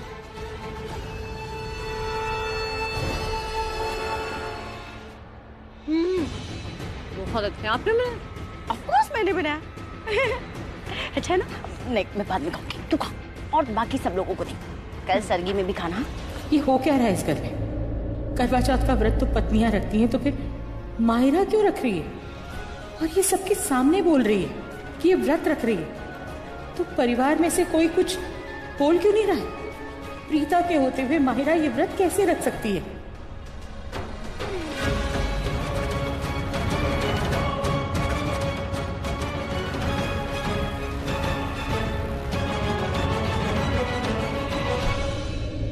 बहुत अच्छा आपने बनाया। ऑफ कोर्स मैंने बनाया। अच्छा है ना? नहीं, मैं बाद में खाऊंगी, तू खा और बाकी सब लोगों को दे। कल सरगी में भी खाना। ये हो क्या रहा है इस घर में? करवा चौथ का व्रत तो पत्नियां रखती हैं, तो फिर माहिरा क्यों रख रही है? और ये सबके सामने बोल रही है कि ये व्रत रख रही है। तो परिवार में से कोई कुछ बोल क्यों नहीं रहा है? प्रीता के होते हुए माहिरा ये व्रत कैसे रख सकती है?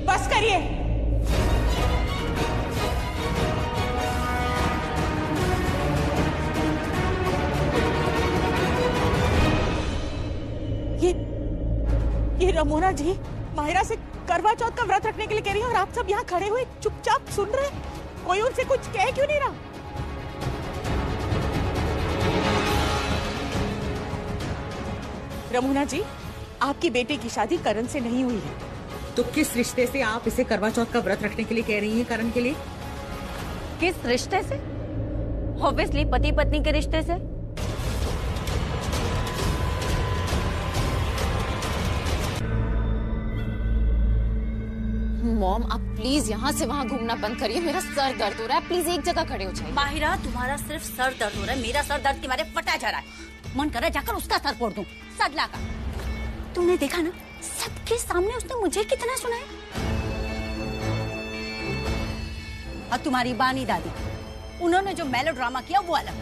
बस करिए। ये रमोना जी माहिरा से करवा चौथ का व्रत रखने के लिए कह रही है और आप सब यहाँ खड़े हुए चुपचाप सुन रहे हैं। कोई उनसे कुछ कह क्यों नहीं रहा? रमोना जी, आपकी बेटे की शादी करण से नहीं हुई है। तो किस रिश्ते से आप इसे करवा चौथ का व्रत रखने के लिए कह रही हैं? करण के लिए? किस रिश्ते से? ऑब्वियसली पति पत्नी के रिश्ते से। मॉम, आप प्लीज यहाँ से वहाँ घूमना बंद करिए, मेरा सर दर्द हो रहा है। प्लीज एक जगह खड़े हो जाइए। माहिरा, तुम्हारा सिर्फ सर दर्द हो रहा है, मेरा सर दर्द के मारे फटा जा रहा है। मन कर रहा है जाकर उसका सर फोड़ दूं, सडला का। तुमने देखा ना, सबके सामने उसने मुझे कितना सुनाया। और तुम्हारी बानी दादी, उन्होंने जो मेलोड्रामा किया वो अलग।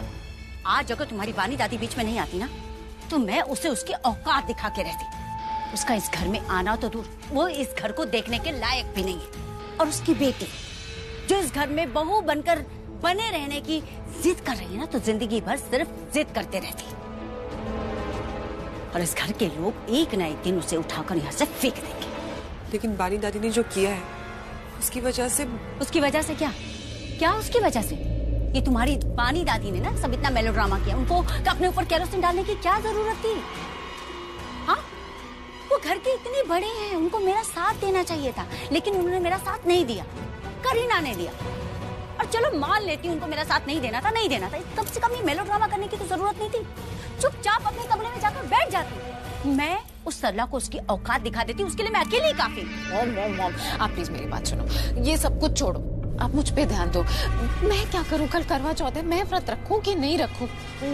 आज अगर तुम्हारी बानी दादी बीच में नहीं आती ना, तो मैं उसे उसकी औकात दिखा के रहती। उसका इस घर में आना तो दूर, वो इस घर को देखने के लायक भी नहीं है। और उसकी बेटी जो इस घर में बहू बनकर बने रहने की जिद कर रही है ना, तो जिंदगी भर सिर्फ जिद करते रहती। और इस घर के लोग एक ना एक दिन उसे उठाकर यहाँ से फेंक देंगे। लेकिन बानी दादी ने जो किया है उसकी वजह से। उसकी वजह से क्या? क्या उसकी वजह से? ये तुम्हारी पानी दादी ने ना सब इतना मेलोड्रामा किया। उनको अपने ऊपर केरोसिन डालने की क्या जरूरत थी? हाँ, वो घर के इतने बड़े हैं, उनको मेरा साथ देना चाहिए था, लेकिन उन्होंने मेरा साथ नहीं दिया, करीना ने दिया। और चलो मान लेती, उनको मेरा साथ नहीं देना था, नहीं देना था, कम से कम ये मेलोड्रामा करने की तो जरूरत नहीं थी। चुपचाप अपने कमरे में जाकर बैठ जाती। मैं उस सरला को उसकी औकात दिखा देती, उसके लिए मैं अकेली ही काफी। मॉम, आप प्लीज मेरी बात सुनो, ये सब कुछ छोड़ो, आप मुझ पे ध्यान दो। मैं क्या करूं? कल करवा चौथ है, मैं व्रत रखूं कि नहीं रखूं?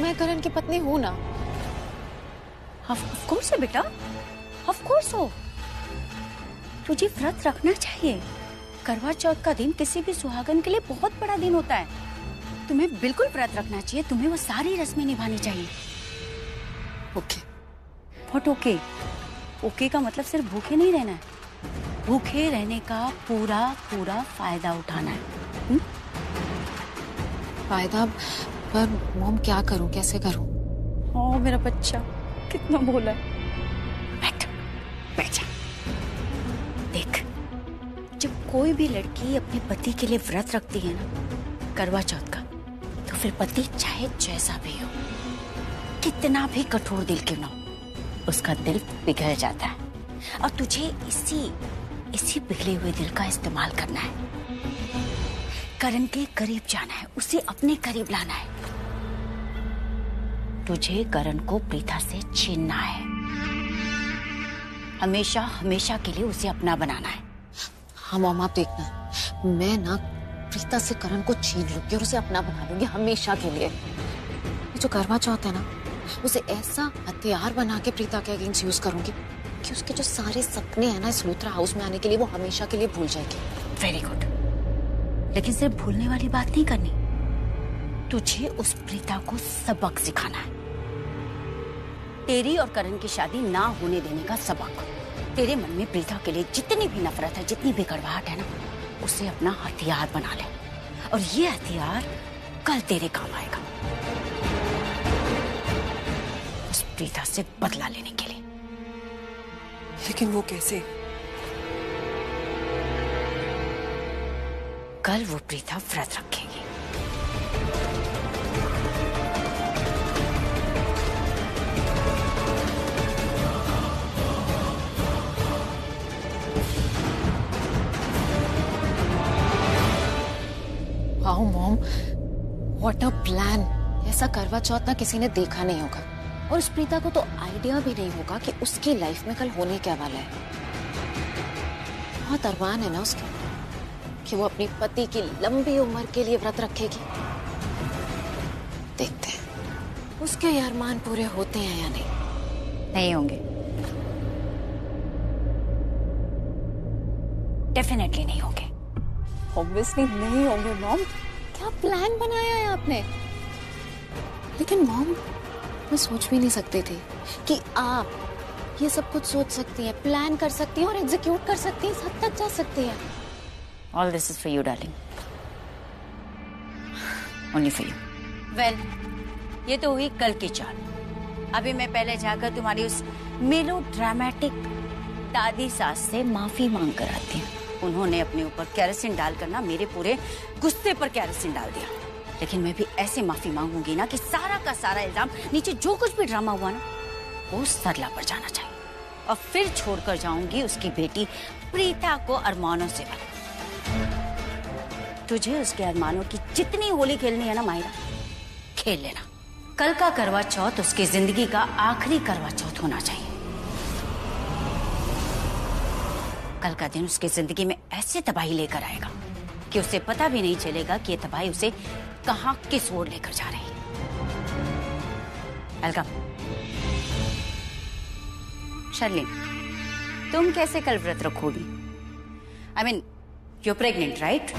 मैं करण की पत्नी हूं ना। ऑफ कोर्स है बेटा, ऑफ कोर्स हो। तुझे व्रत रखना चाहिए। करवा चौथ का दिन किसी भी सुहागन के लिए बहुत बड़ा दिन होता है। तुम्हें बिल्कुल व्रत रखना चाहिए, तुम्हें वो सारी रस्में निभानी चाहिए। ओके। What okay? ओके का मतलब सिर्फ भूखे नहीं रहना है, भूखे रहने का पूरा पूरा फायदा उठाना है। फायदा? पर मॉम क्या करूं, कैसे करूं? ओ मेरा बच्चा कितना भोला है। बैठ जा। देख, जब कोई भी लड़की अपने पति के लिए व्रत रखती है ना करवा चौथ का, तो फिर पति चाहे जैसा भी हो, कितना भी कठोर दिल क्यों ना हो, उसका दिल पिघल जाता है। और तुझे इसी पिघले हुए दिल का इस्तेमाल करना है। करण के करीब जाना है, उसे अपने करीब लाना है। तुझे करण को प्रीता से छीनना है, हमेशा हमेशा के लिए उसे अपना बनाना है। हाँ मॉम, आप देखना, मैं ना प्रीता से करण को छीन लूंगी और उसे अपना बना लूंगी हमेशा के लिए। ये जो करवा चौथ है ना, उसे ऐसा हथियार बना के प्रीता के अगेंस्ट यूज करूंगी कि उसके जो सारे सपने हैं ना इस लूथरा हाउस में आने के लिए, वो हमेशा के लिए भूल जाएगी। Very good. लेकिन सिर्फ भूलने वाली बात नहीं करनी, तुझे उस प्रीता को सबक सिखाना है। तेरी और करण की शादी ना होने देने का सबक। तेरे मन में प्रीता के लिए जितनी भी नफरत है, जितनी भी कड़वाहट है ना, उसे अपना हथियार बना ले। और ये हथियार कल तेरे काम आएगा, उस प्रीता से बदला लेने के लिए। लेकिन वो कैसे? कल वो प्रीता व्रत रखेगी। Wow mom, what a plan. ऐसा करवा चौथ ना किसी ने देखा नहीं होगा, और उस प्रीता को तो आइडिया भी नहीं होगा कि उसकी लाइफ में कल होने क्या वाला है। बहुत अरमान है ना उसके कि वो अपनी पति की लंबी उम्र के लिए व्रत रखेगी। देखते हैं उसके ये अरमान पूरे होते हैं या नहीं। नहीं होंगे, डेफिनेटली नहीं होंगे। ऑब्वियसली नहीं होंगे मॉम। क्या प्लान बनाया है आपने? लेकिन मॉम, मैं सोच भी नहीं सकती थी कि आप ये सब कुछ सोच सकती हैं, प्लान कर सकती हैं और एग्जीक्यूट कर सकती हैं, सब तक जा सकती हैं। All this is for you, darling. Only for you. Well, ये तो हुई कल की चाल। अभी मैं पहले जाकर तुम्हारी उस मेलो ड्रामेटिक दादी सास से माफी मांग कर आती हूँ। उन्होंने अपने ऊपर केरोसिन डालकर ना मेरे पूरे गुस्से पर केरोसिन डाल दिया। लेकिन मैं भी ऐसे माफी मांगूंगी ना कि सारा का सारा इल्जाम, नीचे जो कुछ भी ड्रामा हुआ ना, वो सरला पर जाना चाहिए। और फिर छोड़कर जाऊंगी उसकी बेटी प्रीता को अरमानों से। तुझे उसके अरमानों की जितनी होली खेलनी है ना माहिरा, खेल लेना। कल का करवा चौथ उसकी जिंदगी का आखिरी करवा चौथ होना चाहिए। कल का दिन उसकी जिंदगी में ऐसे तबाही लेकर आएगा कि उसे पता भी नहीं चलेगा कि ये तबाही उसे कहां किस ओर लेकर जा रही है। वेलकम। शर्लिन, तुम कैसे कल व्रत रखोगी? I mean, you're pregnant, right?